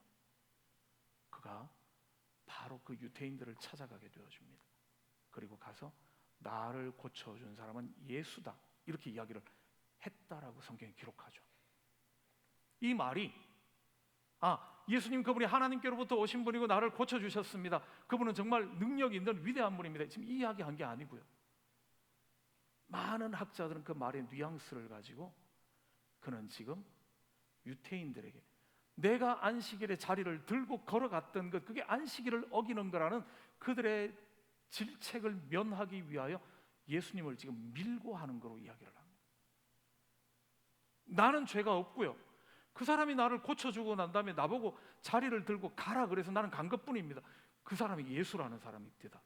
그가 바로 그 유태인들을 찾아가게 되어줍니다. 그리고 가서 나를 고쳐준 사람은 예수다, 이렇게 이야기를 했다라고 성경이 기록하죠. 이 말이 예수님 그분이 하나님께로부터 오신 분이고 나를 고쳐주셨습니다, 그분은 정말 능력 있는 위대한 분입니다, 지금 이 이야기한 게 아니고요. 많은 학자들은 그 말의 뉘앙스를 가지고 그는 지금 유태인들에게 내가 안식일에 자리를 들고 걸어갔던 것, 그게 안식일을 어기는 거라는 그들의 질책을 면하기 위하여 예수님을 지금 밀고 하는 거로 이야기를 합니다. 나는 죄가 없고요, 그 사람이 나를 고쳐주고 난 다음에 나보고 자리를 들고 가라 그래서 나는 간 것뿐입니다. 그 사람이 예수라는 사람입니다.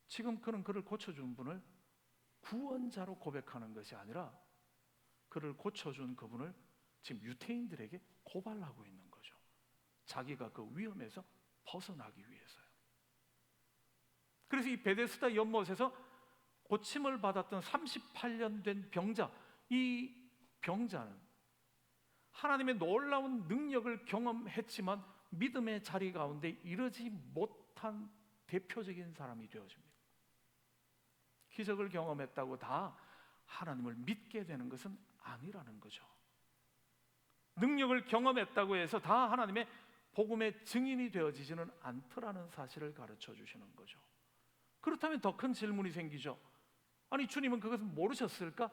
지금 그는 그를 고쳐준 분을 구원자로 고백하는 것이 아니라 그를 고쳐준 그분을 지금 유태인들에게 고발하고 있는 거죠. 자기가 그 위험에서 벗어나기 위해서요. 그래서 이 베데스다 연못에서 고침을 받았던 38년 된 병자, 이 병자는 하나님의 놀라운 능력을 경험했지만 믿음의 자리 가운데 이르지 못한 대표적인 사람이 되어집니다. 기적을 경험했다고 다 하나님을 믿게 되는 것은 아니라는 거죠. 능력을 경험했다고 해서 다 하나님의 복음의 증인이 되어지지는 않더라는 사실을 가르쳐 주시는 거죠. 그렇다면 더 큰 질문이 생기죠. 아니 주님은 그것을 모르셨을까?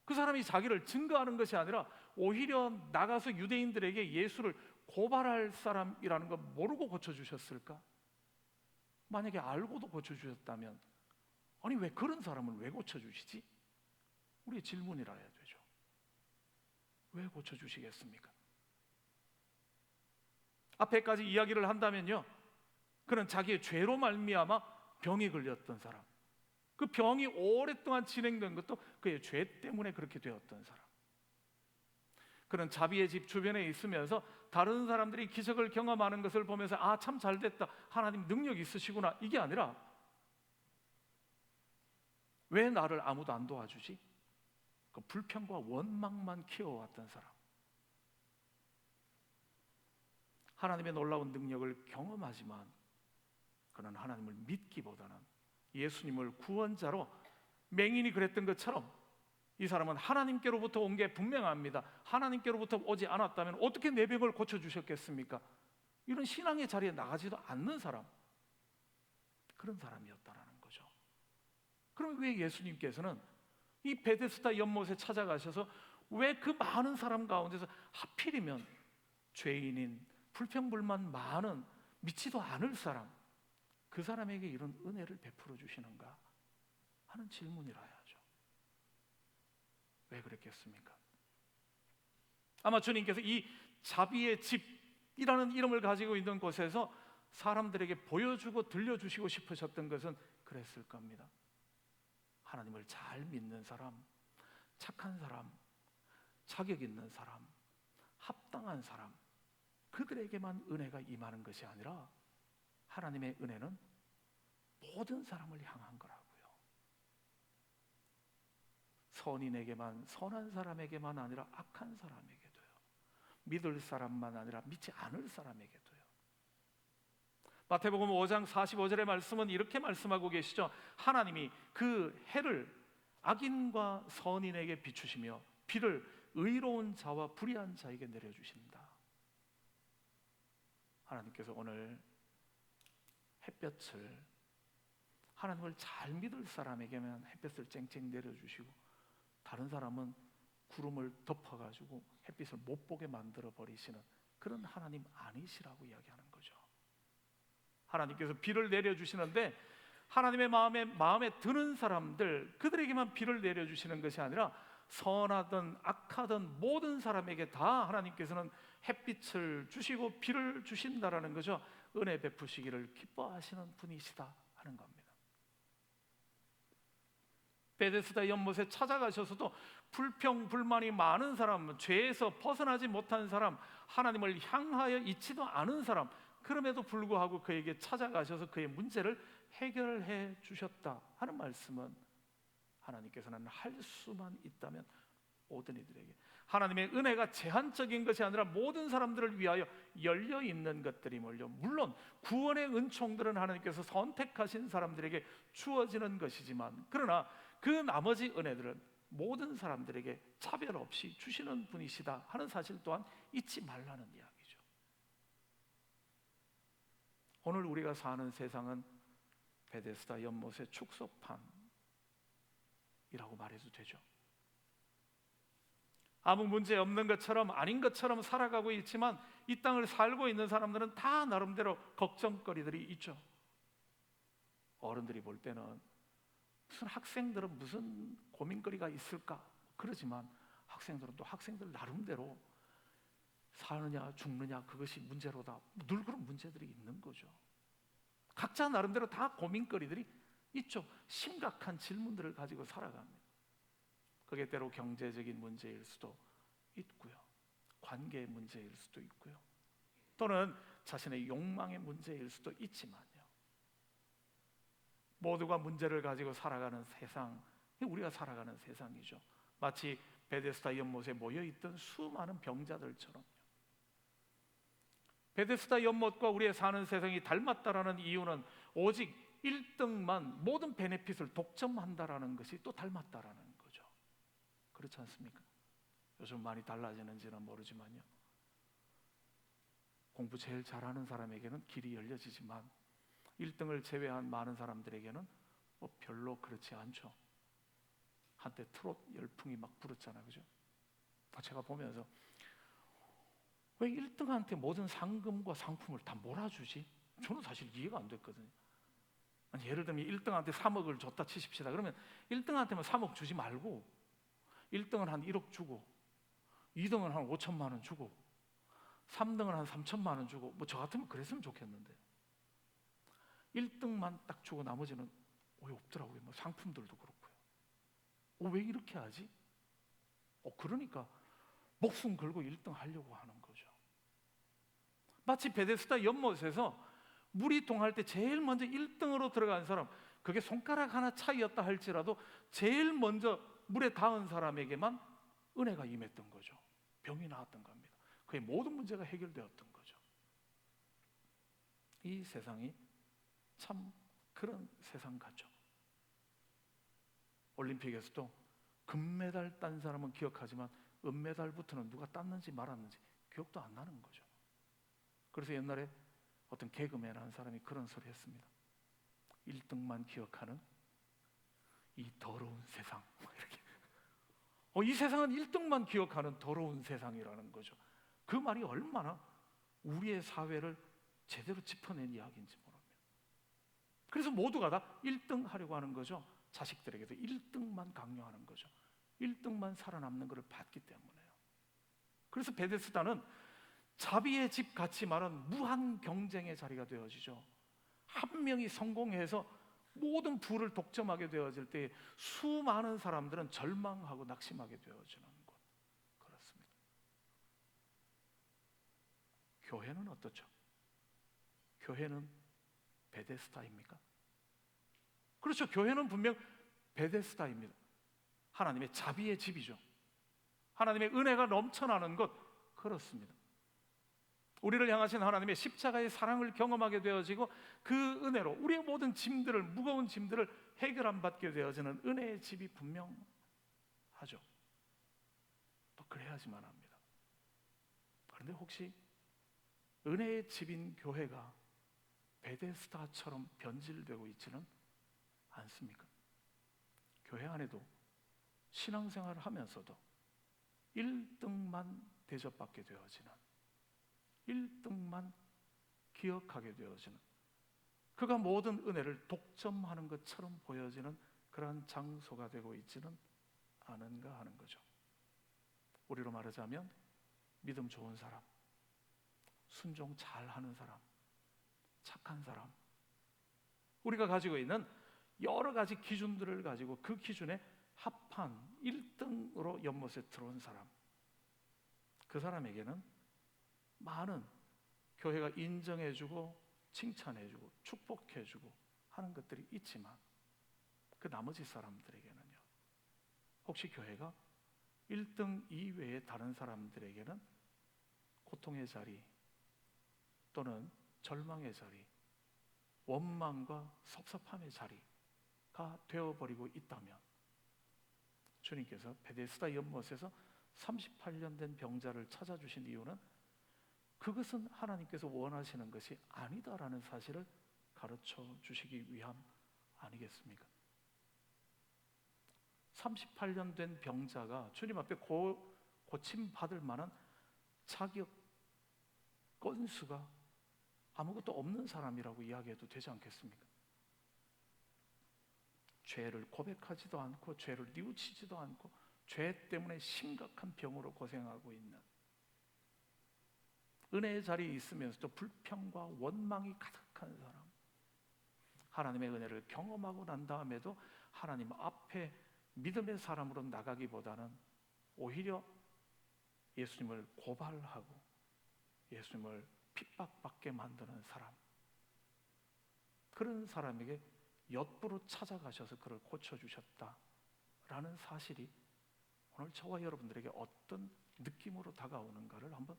그 사람이 자기를 증거하는 것이 아니라 오히려 나가서 유대인들에게 예수를 고발할 사람이라는 걸 모르고 고쳐주셨을까? 만약에 알고도 고쳐주셨다면 아니 왜 그런 사람을 왜 고쳐주시지? 우리의 질문이라 해야 되죠. 왜 고쳐주시겠습니까? 앞에까지 이야기를 한다면요, 그는 자기의 죄로 말미암아 병이 걸렸던 사람, 그 병이 오랫동안 진행된 것도 그의 죄 때문에 그렇게 되었던 사람, 그는 자비의 집 주변에 있으면서 다른 사람들이 기적을 경험하는 것을 보면서 참 잘됐다, 하나님 능력 있으시구나, 이게 아니라 왜 나를 아무도 안 도와주지? 그 불평과 원망만 키워왔던 사람, 하나님의 놀라운 능력을 경험하지만 그는 하나님을 믿기보다는 예수님을 구원자로, 맹인이 그랬던 것처럼 이 사람은 하나님께로부터 온 게 분명합니다. 하나님께로부터 오지 않았다면 어떻게 내 병을 고쳐주셨겠습니까? 이런 신앙의 자리에 나가지도 않는 사람, 그런 사람이었다라는 거죠. 그럼 왜 예수님께서는 이 베데스다 연못에 찾아가셔서 왜 그 많은 사람 가운데서 하필이면 죄인인, 불평불만 많은, 믿지도 않을 사람, 그 사람에게 이런 은혜를 베풀어 주시는가 하는 질문이라 하죠. 왜 그랬겠습니까? 아마 주님께서 이 자비의 집이라는 이름을 가지고 있는 곳에서 사람들에게 보여주고 들려주시고 싶으셨던 것은 그랬을 겁니다. 하나님을 잘 믿는 사람, 착한 사람, 자격 있는 사람, 합당한 사람, 그들에게만 은혜가 임하는 것이 아니라 하나님의 은혜는 모든 사람을 향한 거라고요. 선인에게만, 선한 사람에게만 아니라 악한 사람에게도요. 믿을 사람만 아니라 믿지 않을 사람에게도요. 마태복음 5장 45절의 말씀은 이렇게 말씀하고 계시죠. 하나님이 그 해를 악인과 선인에게 비추시며 비를 의로운 자와 불의한 자에게 내려주신다. 하나님께서 오늘 햇볕을 하나님을 잘 믿을 사람에게만 햇볕을 쨍쨍 내려주시고 다른 사람은 구름을 덮어가지고 햇빛을 못 보게 만들어 버리시는 그런 하나님 아니시라고 이야기하는 거죠. 하나님께서 비를 내려주시는데 하나님의 마음에 드는 사람들, 그들에게만 비를 내려주시는 것이 아니라 선하든 악하든 모든 사람에게 다 하나님께서는 햇빛을 주시고 비를 주신다라는 거죠. 은혜 베푸시기를 기뻐하시는 분이시다 하는 겁니다. 베데스다 연못에 찾아가셔서도 불평 불만이 많은 사람, 죄에서 벗어나지 못한 사람, 하나님을 향하여 있지도 않은 사람, 그럼에도 불구하고 그에게 찾아가셔서 그의 문제를 해결해 주셨다 하는 말씀은 하나님께서는 할 수만 있다면 모든 이들에게, 하나님의 은혜가 제한적인 것이 아니라 모든 사람들을 위하여 열려 있는 것들이 물론 구원의 은총들은 하나님께서 선택하신 사람들에게 주어지는 것이지만, 그러나 그 나머지 은혜들은 모든 사람들에게 차별 없이 주시는 분이시다 하는 사실 또한 잊지 말라는 이야기죠. 오늘 우리가 사는 세상은 베데스다 연못의 축소판이라고 말해도 되죠. 아무 문제 없는 것처럼, 아닌 것처럼 살아가고 있지만 이 땅을 살고 있는 사람들은 다 나름대로 걱정거리들이 있죠. 어른들이 볼 때는 무슨 학생들은 무슨 고민거리가 있을까 그러지만 학생들은 또 학생들 나름대로 사느냐 죽느냐 그것이 문제로다, 늘 그런 문제들이 있는 거죠. 각자 나름대로 다 고민거리들이 있죠. 심각한 질문들을 가지고 살아갑니다. 그게 때로 경제적인 문제일 수도 있고요, 관계의 문제일 수도 있고요, 또는 자신의 욕망의 문제일 수도 있지만요, 모두가 문제를 가지고 살아가는 세상, 우리가 살아가는 세상이죠. 마치 베데스다 연못에 모여있던 수많은 병자들처럼요. 베데스다 연못과 우리의 사는 세상이 닮았다라는 이유는 오직 1등만 모든 베네핏을 독점한다라는 것이 또 닮았다라는 거죠. 그렇지 않습니까? 요즘 많이 달라지는지는 모르지만요, 공부 제일 잘하는 사람에게는 길이 열려지지만 1등을 제외한 많은 사람들에게는 별로 그렇지 않죠. 한때 트롯 열풍이 막 불었잖아요, 그죠? 제가 보면서 왜 1등한테 모든 상금과 상품을 다 몰아주지? 저는 사실 이해가 안 됐거든요. 아니, 예를 들면 1등한테 3억을 줬다 치십시다. 그러면 1등한테만 3억 주지 말고 1등은 한 1억 주고 2등은 한 5천만 원 주고 3등은 한 3천만 원 주고, 저 같으면 그랬으면 좋겠는데 1등만 딱 주고 나머지는 왜 없더라고요. 상품들도 그렇고요. 왜 이렇게 하지? 그러니까 목숨 걸고 1등 하려고 하는 거죠. 마치 베데스다 연못에서 물이 동할 때 제일 먼저 1등으로 들어간 사람, 그게 손가락 하나 차이였다 할지라도 제일 먼저 물에 닿은 사람에게만 은혜가 임했던 거죠. 병이 나았던 겁니다. 그의 모든 문제가 해결되었던 거죠. 이 세상이 참 그런 세상 같죠. 올림픽에서도 금메달 딴 사람은 기억하지만 은메달부터는 누가 땄는지 말았는지 기억도 안 나는 거죠. 그래서 옛날에 어떤 개그맨 한 사람이 그런 소리 했습니다. 1등만 기억하는 이 더러운 세상. 이렇게. 이 세상은 1등만 기억하는 더러운 세상이라는 거죠. 그 말이 얼마나 우리의 사회를 제대로 짚어낸 이야기인지 모릅니다. 그래서 모두가 다 1등 하려고 하는 거죠. 자식들에게도 1등만 강요하는 거죠. 1등만 살아남는 것을 봤기 때문에요. 그래서 베데스다는 자비의 집 같이 말한 무한 경쟁의 자리가 되어지죠. 한 명이 성공해서 모든 부를 독점하게 되어질 때 수많은 사람들은 절망하고 낙심하게 되어지는 것. 그렇습니다. 교회는 어떻죠? 교회는 베데스다입니까? 그렇죠. 교회는 분명 베데스다입니다. 하나님의 자비의 집이죠. 하나님의 은혜가 넘쳐나는 것. 그렇습니다. 우리를 향하신 하나님의 십자가의 사랑을 경험하게 되어지고 그 은혜로 우리의 모든 짐들을, 무거운 짐들을 해결 안 받게 되어지는 은혜의 집이 분명하죠. 또 그래야지만 합니다. 그런데 혹시 은혜의 집인 교회가 베데스다처럼 변질되고 있지는 않습니까? 교회 안에도 신앙생활을 하면서도 1등만 대접받게 되어지는, 1등만 기억하게 되어지는, 그가 모든 은혜를 독점하는 것처럼 보여지는 그러한 장소가 되고 있지는 않은가 하는 거죠. 우리로 말하자면 믿음 좋은 사람, 순종 잘하는 사람, 착한 사람, 우리가 가지고 있는 여러 가지 기준들을 가지고 그 기준에 합한 1등으로 연못에 들어온 사람, 그 사람에게는 많은 교회가 인정해주고 칭찬해주고 축복해주고 하는 것들이 있지만 그 나머지 사람들에게는요, 혹시 교회가 1등 이외의 다른 사람들에게는 고통의 자리 또는 절망의 자리, 원망과 섭섭함의 자리가 되어버리고 있다면 주님께서 베데스다 연못에서 38년 된 병자를 찾아주신 이유는 그것은 하나님께서 원하시는 것이 아니다라는 사실을 가르쳐 주시기 위함 아니겠습니까? 38년 된 병자가 주님 앞에 고침받을 만한 자격, 건수가 아무것도 없는 사람이라고 이야기해도 되지 않겠습니까? 죄를 고백하지도 않고 죄를 뉘우치지도 않고 죄 때문에 심각한 병으로 고생하고 있는, 은혜의 자리에 있으면서도 불평과 원망이 가득한 사람, 하나님의 은혜를 경험하고 난 다음에도 하나님 앞에 믿음의 사람으로 나가기보다는 오히려 예수님을 고발하고 예수님을 핍박받게 만드는 사람, 그런 사람에게 엿부로 찾아가셔서 그를 고쳐주셨다라는 사실이 오늘 저와 여러분들에게 어떤 느낌으로 다가오는가를 한번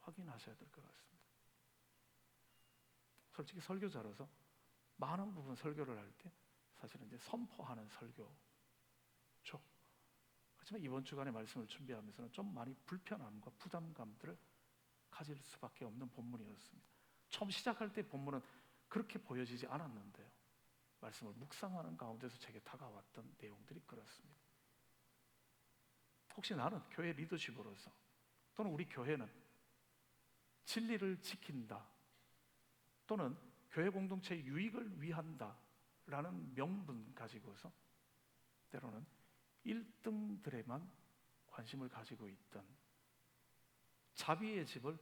확인하셔야 될 것 같습니다. 솔직히 설교자로서 많은 부분 설교를 할 때 사실은 이제 선포하는 설교죠. 하지만 이번 주간의 말씀을 준비하면서는 좀 많이 불편함과 부담감들을 가질 수밖에 없는 본문이었습니다. 처음 시작할 때 본문은 그렇게 보여지지 않았는데요, 말씀을 묵상하는 가운데서 제게 다가왔던 내용들이 그렇습니다. 혹시 나는 교회 리더십으로서 또는 우리 교회는 진리를 지킨다 또는 교회 공동체의 유익을 위한다 라는 명분 가지고서 때로는 1등들에만 관심을 가지고 있던, 자비의 집을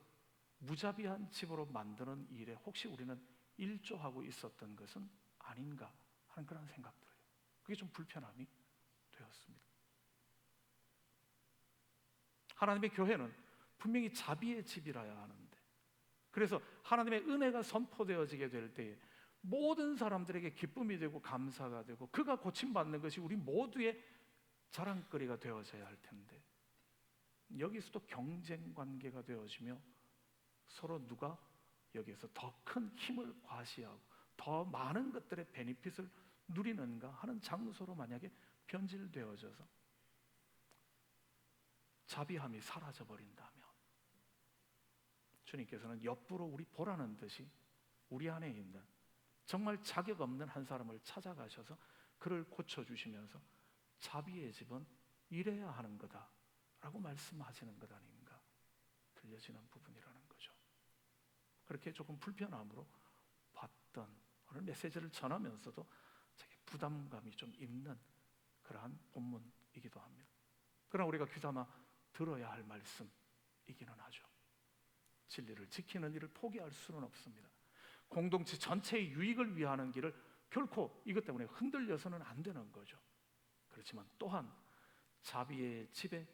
무자비한 집으로 만드는 일에 혹시 우리는 일조하고 있었던 것은 아닌가 하는 그런 생각들이에요. 그게 좀 불편함이 되었습니다. 하나님의 교회는 분명히 자비의 집이라야 하는데, 그래서 하나님의 은혜가 선포되어지게 될 때에 모든 사람들에게 기쁨이 되고 감사가 되고 그가 고침받는 것이 우리 모두의 자랑거리가 되어져야 할 텐데, 여기서도 경쟁 관계가 되어지며 서로 누가 여기에서 더 큰 힘을 과시하고 더 많은 것들의 베니핏을 누리는가 하는 장소로 만약에 변질되어져서 자비함이 사라져 버린다면 주님께서는 옆으로 우리 보라는 듯이 우리 안에 있는 정말 자격 없는 한 사람을 찾아가셔서 그를 고쳐주시면서 자비의 집은 이래야 하는 거다라고 말씀하시는 것 아닌가 들려지는 부분이라는 거죠. 그렇게 조금 불편함으로 봤던 오늘 메시지를 전하면서도 되게 부담감이 좀 있는 그러한 본문이기도 합니다. 그러나 우리가 귀담아 들어야 할 말씀이기는 하죠. 진리를 지키는 일을 포기할 수는 없습니다. 공동체 전체의 유익을 위하는 길을 결코 이것 때문에 흔들려서는 안 되는 거죠. 그렇지만 또한 자비의 집에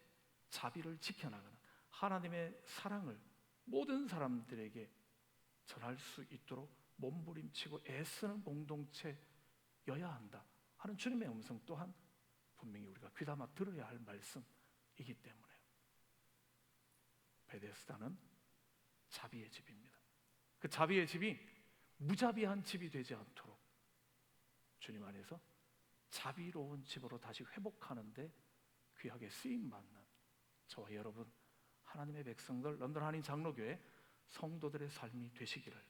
자비를 지켜나가는 하나님의 사랑을 모든 사람들에게 전할 수 있도록 몸부림치고 애쓰는 공동체여야 한다 하는 주님의 음성 또한 분명히 우리가 귀담아 들어야 할 말씀이기 때문에 베데스다는 자비의 집입니다. 그 자비의 집이 무자비한 집이 되지 않도록 주님 안에서 자비로운 집으로 다시 회복하는데 귀하게 쓰임받는 저와 여러분 하나님의 백성들 런던 한인 장로교회 성도들의 삶이 되시기를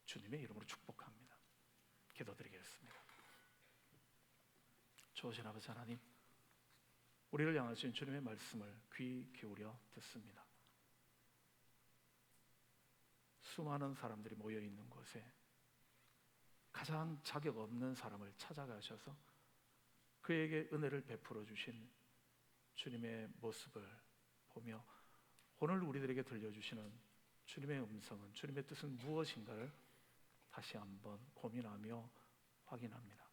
주님의 이름으로 축복합니다. 기도드리겠습니다. 좋으신 아버지 하나님, 우리를 향하신 주님의 말씀을 귀 기울여 듣습니다. 수많은 사람들이 모여 있는 곳에 가장 자격 없는 사람을 찾아가셔서 그에게 은혜를 베풀어 주신 주님의 모습을 보며 오늘 우리들에게 들려주시는 주님의 음성은, 주님의 뜻은 무엇인가를 다시 한번 고민하며 확인합니다.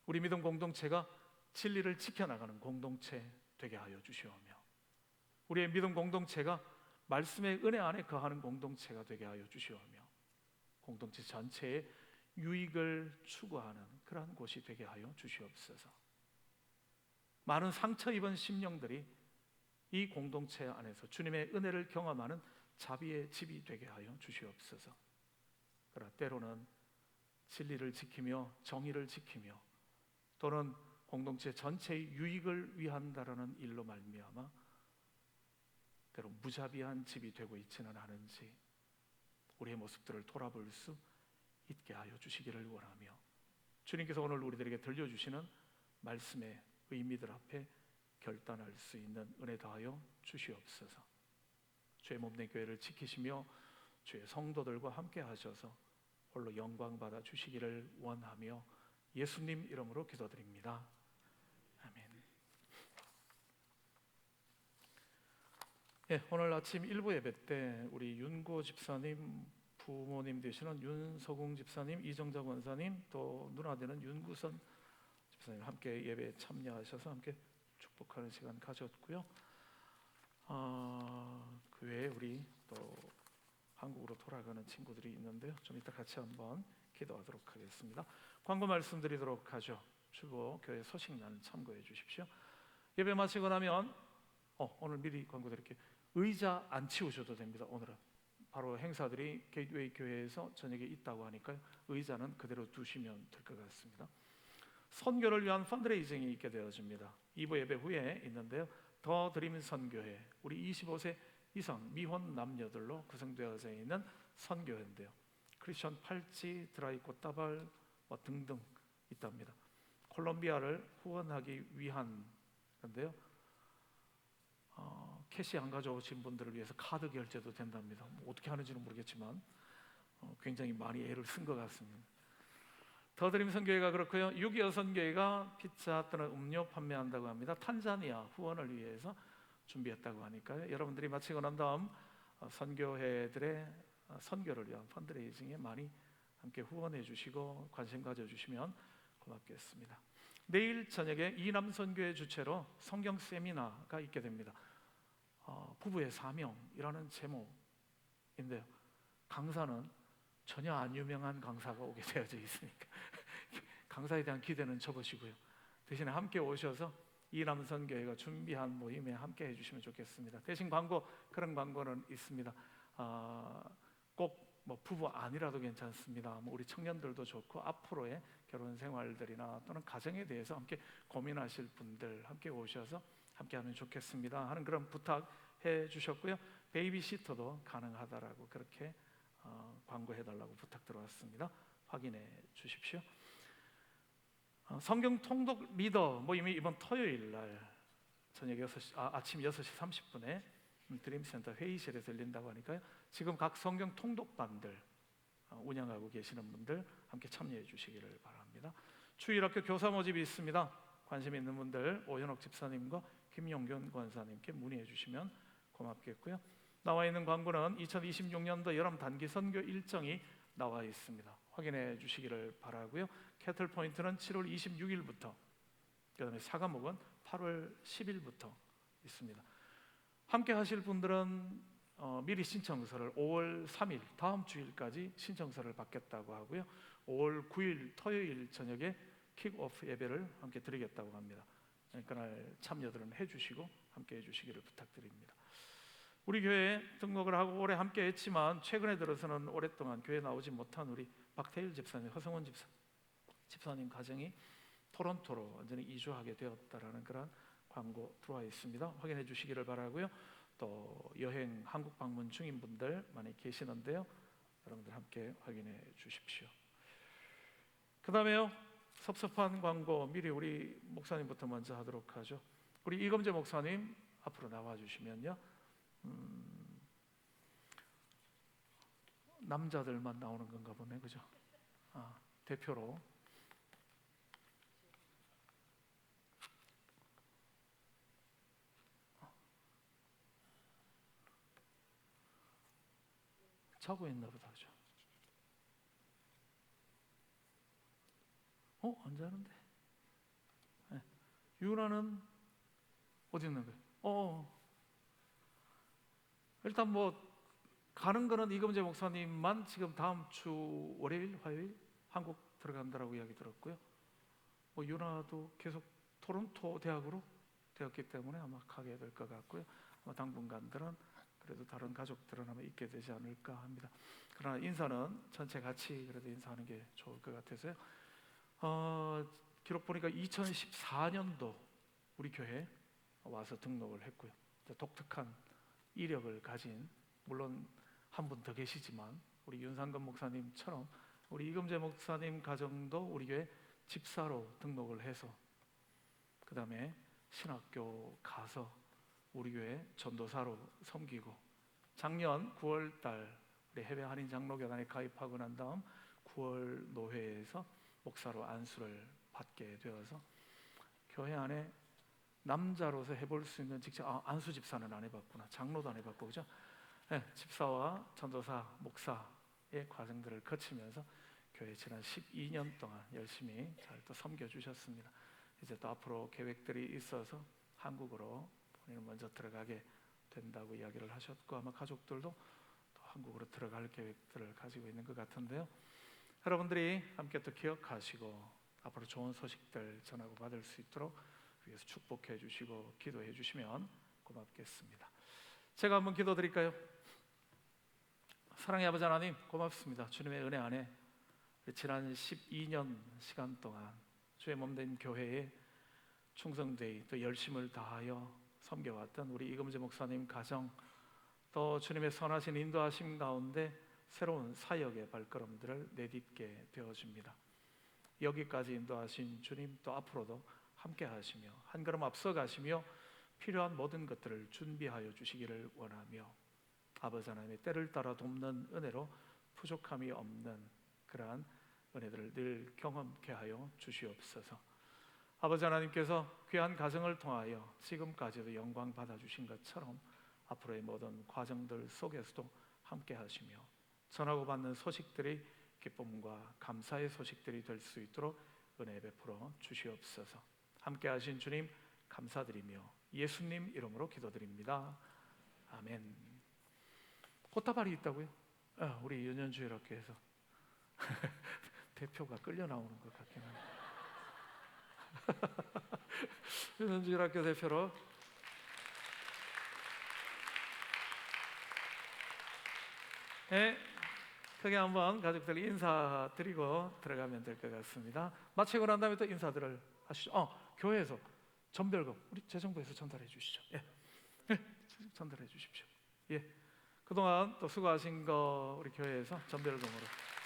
우리 믿음 공동체가 진리를 지켜나가는 공동체 되게 하여 주시오며 우리의 믿음 공동체가 말씀의 은혜 안에 거하는 공동체가 되게 하여 주시오며 공동체 전체의 유익을 추구하는 그러한 곳이 되게 하여 주시옵소서. 많은 상처 입은 심령들이 이 공동체 안에서 주님의 은혜를 경험하는 자비의 집이 되게 하여 주시옵소서. 그러나 때로는 진리를 지키며 정의를 지키며 또는 공동체 전체의 유익을 위한다라는 일로 말미암아 때로 무자비한 집이 되고 있지는 않은지 우리의 모습들을 돌아볼 수 있게 하여 주시기를 원하며 주님께서 오늘 우리들에게 들려주시는 말씀의 의미들 앞에 결단할 수 있는 은혜 더하여 주시옵소서. 주의 몸된 교회를 지키시며 주의 성도들과 함께 하셔서 홀로 영광 받아 주시기를 원하며 예수님 이름으로 기도드립니다. 아멘. 예, 오늘 아침 일부 예배 때 우리 윤고 집사님 부모님 되시는 윤서공 집사님, 이정자 권사님, 또 누나 되는 윤구선 집사님 함께 예배에 참여하셔서 함께 축복하는 시간 가졌고요. 그 외에 우리 또 한국으로 돌아가는 친구들이 있는데요. 좀 이따 같이 한번 기도하도록 하겠습니다. 광고 말씀드리도록 하죠. 주보 교회 소식란 참고해 주십시오. 예배 마치고 나면 오늘 미리 광고 드릴게요. 의자 안 치우셔도 됩니다. 오늘은 바로 행사들이 게이트웨이 교회에서 저녁에 있다고 하니까요. 의자는 그대로 두시면 될 것 같습니다. 선교를 위한 펀드레이징이 있게 되어집니다. 2부 예배 후에 있는데요. 더 드림 선교회, 우리 25세 이상 미혼 남녀들로 구성되어져 있는 선교회인데요. 크리스천 팔찌, 드라이 꽃다발 등등 있답니다. 콜롬비아를 후원하기 위한 건데요. 캐시 안 가져오신 분들을 위해서 카드 결제도 된답니다. 어떻게 하는지는 모르겠지만 굉장히 많이 애를 쓴 것 같습니다. 더 드림 선교회가 그렇고요. 6.25 선교회가 피자 또는 음료 판매한다고 합니다. 탄자니아 후원을 위해서 준비했다고 하니까요. 여러분들이 마치고 난 다음 선교회들의 선교를 위한 펀드레이징에 많이 함께 후원해 주시고 관심 가져주시면 고맙겠습니다. 내일 저녁에 이남선교회 주최로 성경 세미나가 있게 됩니다. 부부의 사명이라는 제목인데요. 강사는 전혀 안 유명한 강사가 오게 되어져 있으니까 강사에 대한 기대는 접으시고요. 대신에 함께 오셔서 이남선교회가 준비한 모임에 함께 해주시면 좋겠습니다. 대신 그런 광고는 있습니다. 꼭 부부 아니라도 괜찮습니다. 우리 청년들도 좋고 앞으로의 결혼 생활들이나 또는 가정에 대해서 함께 고민하실 분들 함께 오셔서 함께하면 좋겠습니다 하는 그런 부탁해 주셨고요. 베이비시터도 가능하다라고 그렇게 광고해달라고 부탁 들어왔습니다. 확인해 주십시오. 성경 통독 리더 모임이 이번 토요일 날 저녁 6시, 아침 6시 30분에 드림센터 회의실에서 열린다고 하니까요. 지금 각 성경 통독반들 운영하고 계시는 분들 함께 참여해 주시기를 바랍니다. 주일학교 교사 모집이 있습니다. 관심 있는 분들 오현옥 집사님과 김용균 권사님께 문의해 주시면 고맙겠고요. 나와 있는 광고는 2026년도 여름 단기 선교 일정이 나와 있습니다. 확인해 주시기를 바라고요. 캐틀 포인트는 7월 26일부터, 그다음에 사과목은 8월 10일부터 있습니다. 함께 하실 분들은 미리 신청서를 5월 3일 다음 주일까지 신청서를 받겠다고 하고요. 5월 9일 토요일 저녁에 킥오프 예배를 함께 드리겠다고 합니다. 그날 참여들은 해주시고 함께 해주시기를 부탁드립니다. 우리 교회에 등록을 하고 오래 함께 했지만 최근에 들어서는 오랫동안 교회에 나오지 못한 우리 박태일 집사님, 허성원 집사님 가정이 토론토로 완전히 이주하게 되었다라는 그런 광고 들어와 있습니다. 확인해 주시기를 바라고요. 또 여행 한국 방문 중인 분들 많이 계시는데요. 여러분들 함께 확인해 주십시오. 그 다음에요, 섭섭한 광고 미리 우리 목사님부터 먼저 하도록 하죠. 우리 이검재 목사님 앞으로 나와 주시면요. 남자들만 나오는 건가 보네, 그죠? 대표로 자고 있나 보다, 그죠? 안 자는데. 네. 유나는 어디 있는 거예요? 일단 뭐 가는 거는 이금재 목사님만 지금 다음 주 월요일, 화요일 한국 들어간다라고 이야기 들었고요. 유나도 계속 토론토 대학으로 되었기 때문에 아마 가게 될 것 같고요. 아마 당분간들은 그래도 다른 가족들은 아마 있게 되지 않을까 합니다. 그러나 인사는 전체 같이 그래도 인사하는 게 좋을 것 같아서요. 기록 보니까 2014년도 우리 교회 와서 등록을 했고요. 독특한 이력을 가진, 물론 한 분 더 계시지만 우리 윤상근 목사님처럼 우리 이금재 목사님 가정도 우리 교회 집사로 등록을 해서 그 다음에 신학교 가서 우리 교회 전도사로 섬기고 작년 9월 달 우리 해외 한인 장로교단에 가입하고 난 다음 9월 노회에서 목사로 안수를 받게 되어서 교회 안에 남자로서 해볼 수 있는 직접, 안수 집사는 안 해봤구나, 장로도 안 해봤고, 그죠? 네, 집사와 전도사, 목사의 과정들을 거치면서 교회 지난 12년 동안 열심히 잘 또 섬겨주셨습니다. 이제 또 앞으로 계획들이 있어서 한국으로 본인은 먼저 들어가게 된다고 이야기를 하셨고 아마 가족들도 또 한국으로 들어갈 계획들을 가지고 있는 것 같은데요. 여러분들이 함께 또 기억하시고 앞으로 좋은 소식들 전하고 받을 수 있도록 위해서 축복해 주시고 기도해 주시면 고맙겠습니다. 제가 한번 기도드릴까요? 사랑의 아버지 하나님, 고맙습니다. 주님의 은혜 안에 지난 12년 시간 동안 주의 몸된 교회에 충성되이 또 열심을 다하여 섬겨왔던 우리 이금재 목사님 가정, 또 주님의 선하신 인도하심 가운데 새로운 사역의 발걸음들을 내딛게 되어집니다. 여기까지 인도하신 주님, 또 앞으로도 함께 하시며 한 걸음 앞서 가시며 필요한 모든 것들을 준비하여 주시기를 원하며 아버지 하나님의 때를 따라 돕는 은혜로 부족함이 없는 그러한 은혜들을 늘 경험케 하여 주시옵소서. 아버지 하나님께서 귀한 가정을 통하여 지금까지도 영광 받아주신 것처럼 앞으로의 모든 과정들 속에서도 함께 하시며 전하고 받는 소식들이 기쁨과 감사의 소식들이 될 수 있도록 은혜 베풀어 주시옵소서. 함께 하신 주님 감사드리며 예수님 이름으로 기도드립니다. 아멘. 꽃다발이 있다고요? 우리 연년주일학교에서 대표가 끌려 나오는 것 같긴 한데 연년주일학교 대표로 크게 한번 가족들 인사드리고 들어가면 될 것 같습니다. 마치고 난 다음에 또 인사들을 하시죠. 교회에서 전별금 우리 재정부에서 전달해 주시죠. 예, 예, 전달해 주십시오. 예, 그동안 또 수고하신 거 우리 교회에서 전별금으로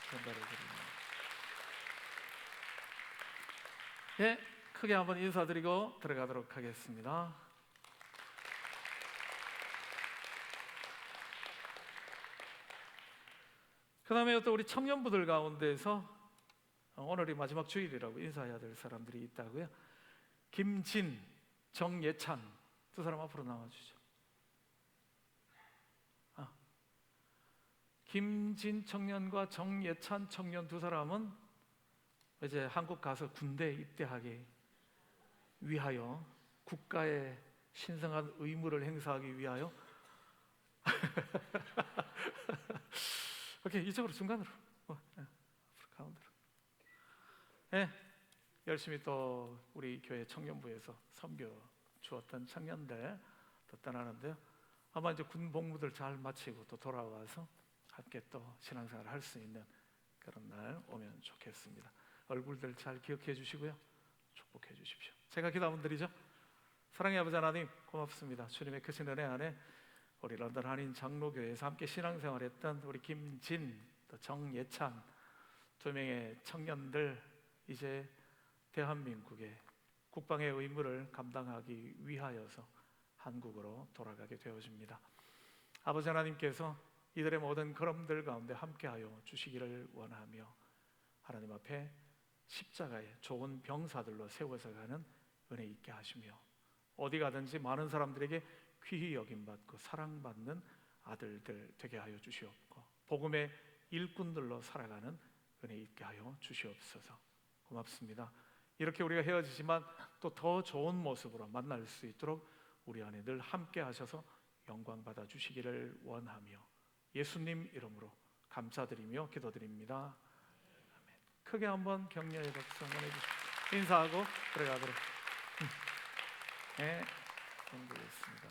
전달해 드립니다. 예, 크게 한번 인사드리고 들어가도록 하겠습니다. 그 다음에 또 우리 청년부들 가운데서 오늘이 마지막 주일이라고 인사해야 될 사람들이 있다고요. 김진, 정예찬 두 사람 앞으로 나와주죠. 김진 청년과 정예찬 청년 두 사람은 이제 한국 가서 군대에 입대하기 위하여 국가의 신성한 의무를 행사하기 위하여 오케이, 이쪽으로 중간으로 가운데로. 네, 열심히 또 우리 교회 청년부에서 섬겨 주었던 청년들 또 떠나는데요. 아마 이제 군 복무들 잘 마치고 또 돌아와서 함께 또 신앙생활을 할 수 있는 그런 날 오면 좋겠습니다. 얼굴들 잘 기억해 주시고요, 축복해 주십시오. 제가 기도 한번 드리죠. 사랑의 아버지 하나님, 고맙습니다. 주님의 크신 은혜 안에 우리 런던 한인 장로교회에서 함께 신앙생활했던 우리 김진, 또 정예찬 두 명의 청년들 이제 대한민국의 국방의 의무를 감당하기 위하여서 한국으로 돌아가게 되어집니다. 아버지 하나님께서 이들의 모든 걸음들 가운데 함께하여 주시기를 원하며 하나님 앞에 십자가에 좋은 병사들로 세워서 가는 은혜 있게 하시며 어디 가든지 많은 사람들에게 귀히 여김받고 사랑받는 아들들 되게 하여 주시옵고 복음의 일꾼들로 살아가는 은혜 있게 하여 주시옵소서. 고맙습니다. 이렇게 우리가 헤어지지만 또 더 좋은 모습으로 만날 수 있도록 우리 안에 늘 함께 하셔서 영광 받아 주시기를 원하며 예수님 이름으로 감사드리며 기도드립니다. 아멘. 크게 한번 격려의 박수 한번 해주십시오. 인사하고 들어가도록. 네, 공부했습니다.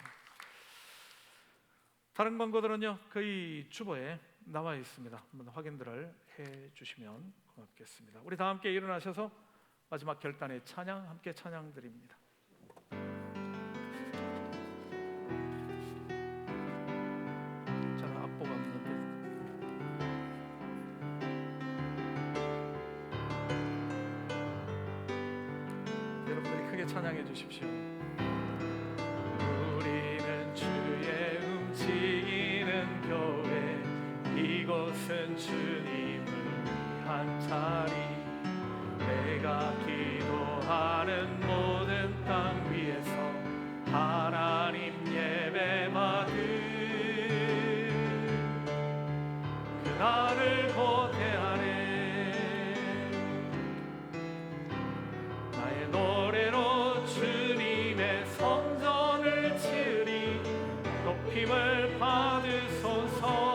다른 광고들은요 거의 주보에 나와 있습니다. 한번 확인들을 해주시면 고맙겠습니다. 우리 다 함께 일어나셔서 마지막 결단의 찬양 함께 찬양 드립니다. 저는 악보가 없는데 여러분들이 크게 찬양해 주십시오. 우리는 주의 움직이는 교회, 이곳은 주님을 위한 자리, 내가 기도하는 모든 땅 위에서 하나님 예배 받을 그날을 고대하네. 나의 노래로 주님의 성전을 지으리, 높임을 받으소서.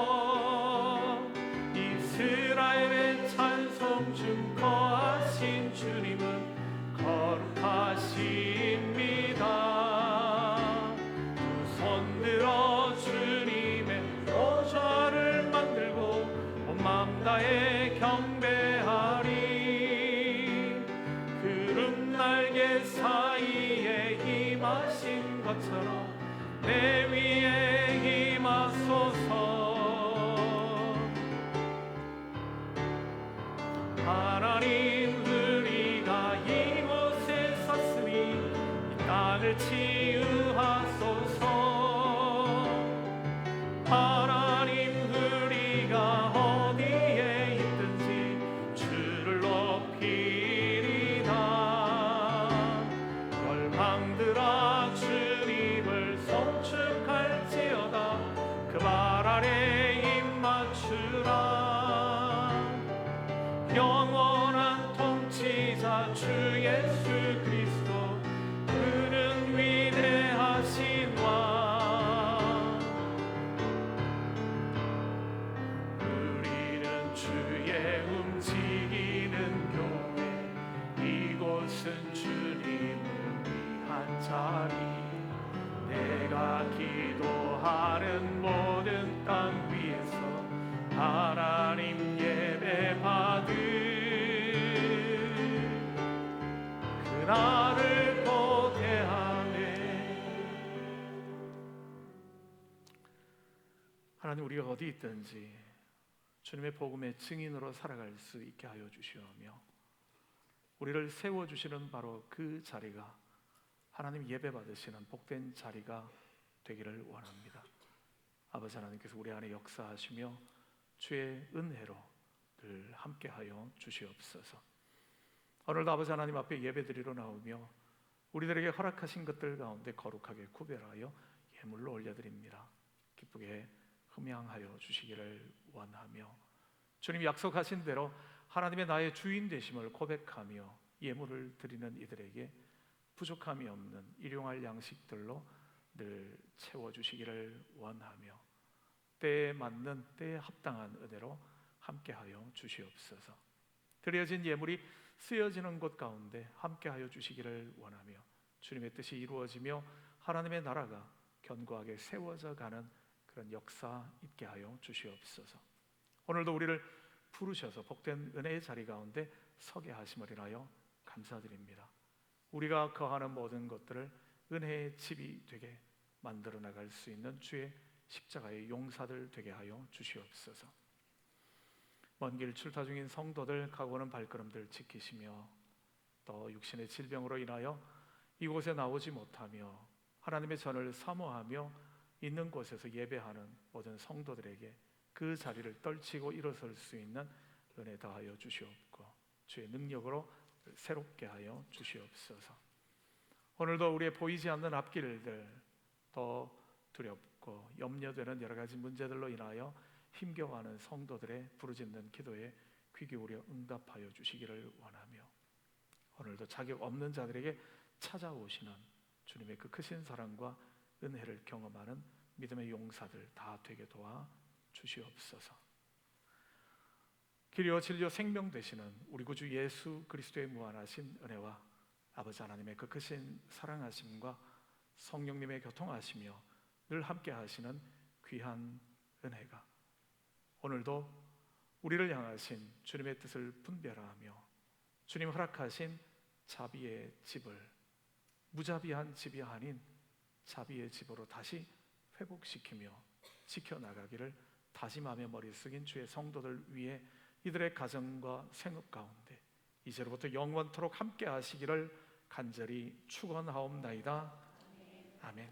이스라엘의 찬송 중 거하신 주님은 거룩하십니다. 두 손 들어 주님의 보좌를 만들고 온 마음 다해 경배하리. 구름 날개 사이에 임하신 것처럼 내 위에 임하소서. 하나님, 우리가 이곳에 섰으니 이 땅을 치유하소서. 하나님, 우리가 어디에 있든지 주를 높이리다. 열방들아 주님을 송축할지어다. 그 발 아래 입 맞추라. 영원한 통치자 주 예수 그리스도, 그는 위대하신 왕. 우리는 주의 움직이는 교회, 이곳은 주님을 위한 자리, 내가 기도하는 모든 땅 위에서 하나님 예배 받을 그날 하나님, 우리가 어디 있든지 주님의 복음의 증인으로 살아갈 수 있게 하여 주시오며, 우리를 세워주시는 바로 그 자리가 하나님 예배 받으시는 복된 자리가 되기를 원합니다. 아버지 하나님께서 우리 안에 역사하시며 주의 은혜로 늘 함께하여 주시옵소서. 오늘도 아버지 하나님 앞에 예배드리러 나오며 우리들에게 허락하신 것들 가운데 거룩하게 구별하여 예물로 올려드립니다. 기쁘게 흠양하여 주시기를 원하며, 주님 약속하신 대로 하나님의 나의 주인 되심을 고백하며 예물을 드리는 이들에게 부족함이 없는 일용할 양식들로 늘 채워주시기를 원하며, 때에 맞는 때에 합당한 은혜로 함께하여 주시옵소서. 드려진 예물이 쓰여지는 곳 가운데 함께하여 주시기를 원하며, 주님의 뜻이 이루어지며 하나님의 나라가 견고하게 세워져 가는 그런 역사 있게 하여 주시옵소서. 오늘도 우리를 부르셔서 복된 은혜의 자리 가운데 서게 하심을 인하여 감사드립니다. 우리가 거하는 모든 것들을 은혜의 집이 되게 만들어 나갈 수 있는 주의 십자가의 용사들 되게 하여 주시옵소서. 먼 길 출타 중인 성도들 가고 오는 발걸음들 지키시며, 또 육신의 질병으로 인하여 이곳에 나오지 못하며 하나님의 전을 사모하며 있는 곳에서 예배하는 모든 성도들에게 그 자리를 떨치고 일어설 수 있는 은혜 더하여 주시옵고, 주의 능력으로 새롭게 하여 주시옵소서. 오늘도 우리의 보이지 않는 앞길들, 더 두렵고 염려되는 여러 가지 문제들로 인하여 힘겨워하는 성도들의 부르짖는 기도에 귀 기울여 응답하여 주시기를 원하며, 오늘도 자격 없는 자들에게 찾아오시는 주님의 그 크신 사랑과 은혜를 경험하는 믿음의 용사들 다 되게 도와 주시옵소서. 길이요 진리요 생명 되시는 우리 구주 예수 그리스도의 무한하신 은혜와 아버지 하나님의 그 크신 사랑하심과 성령님의 교통하시며 늘 함께 하시는 귀한 은혜가 오늘도 우리를 향하신 주님의 뜻을 분별하며 주님 허락하신 자비의 집을 무자비한 집이 아닌 자비의 집으로 다시 회복시키며 지켜나가기를 다짐하며 머리 숙인 주의 성도들 위해 이들의 가정과 생업 가운데 이제로부터 영원토록 함께 하시기를 간절히 축원하옵나이다. 아멘.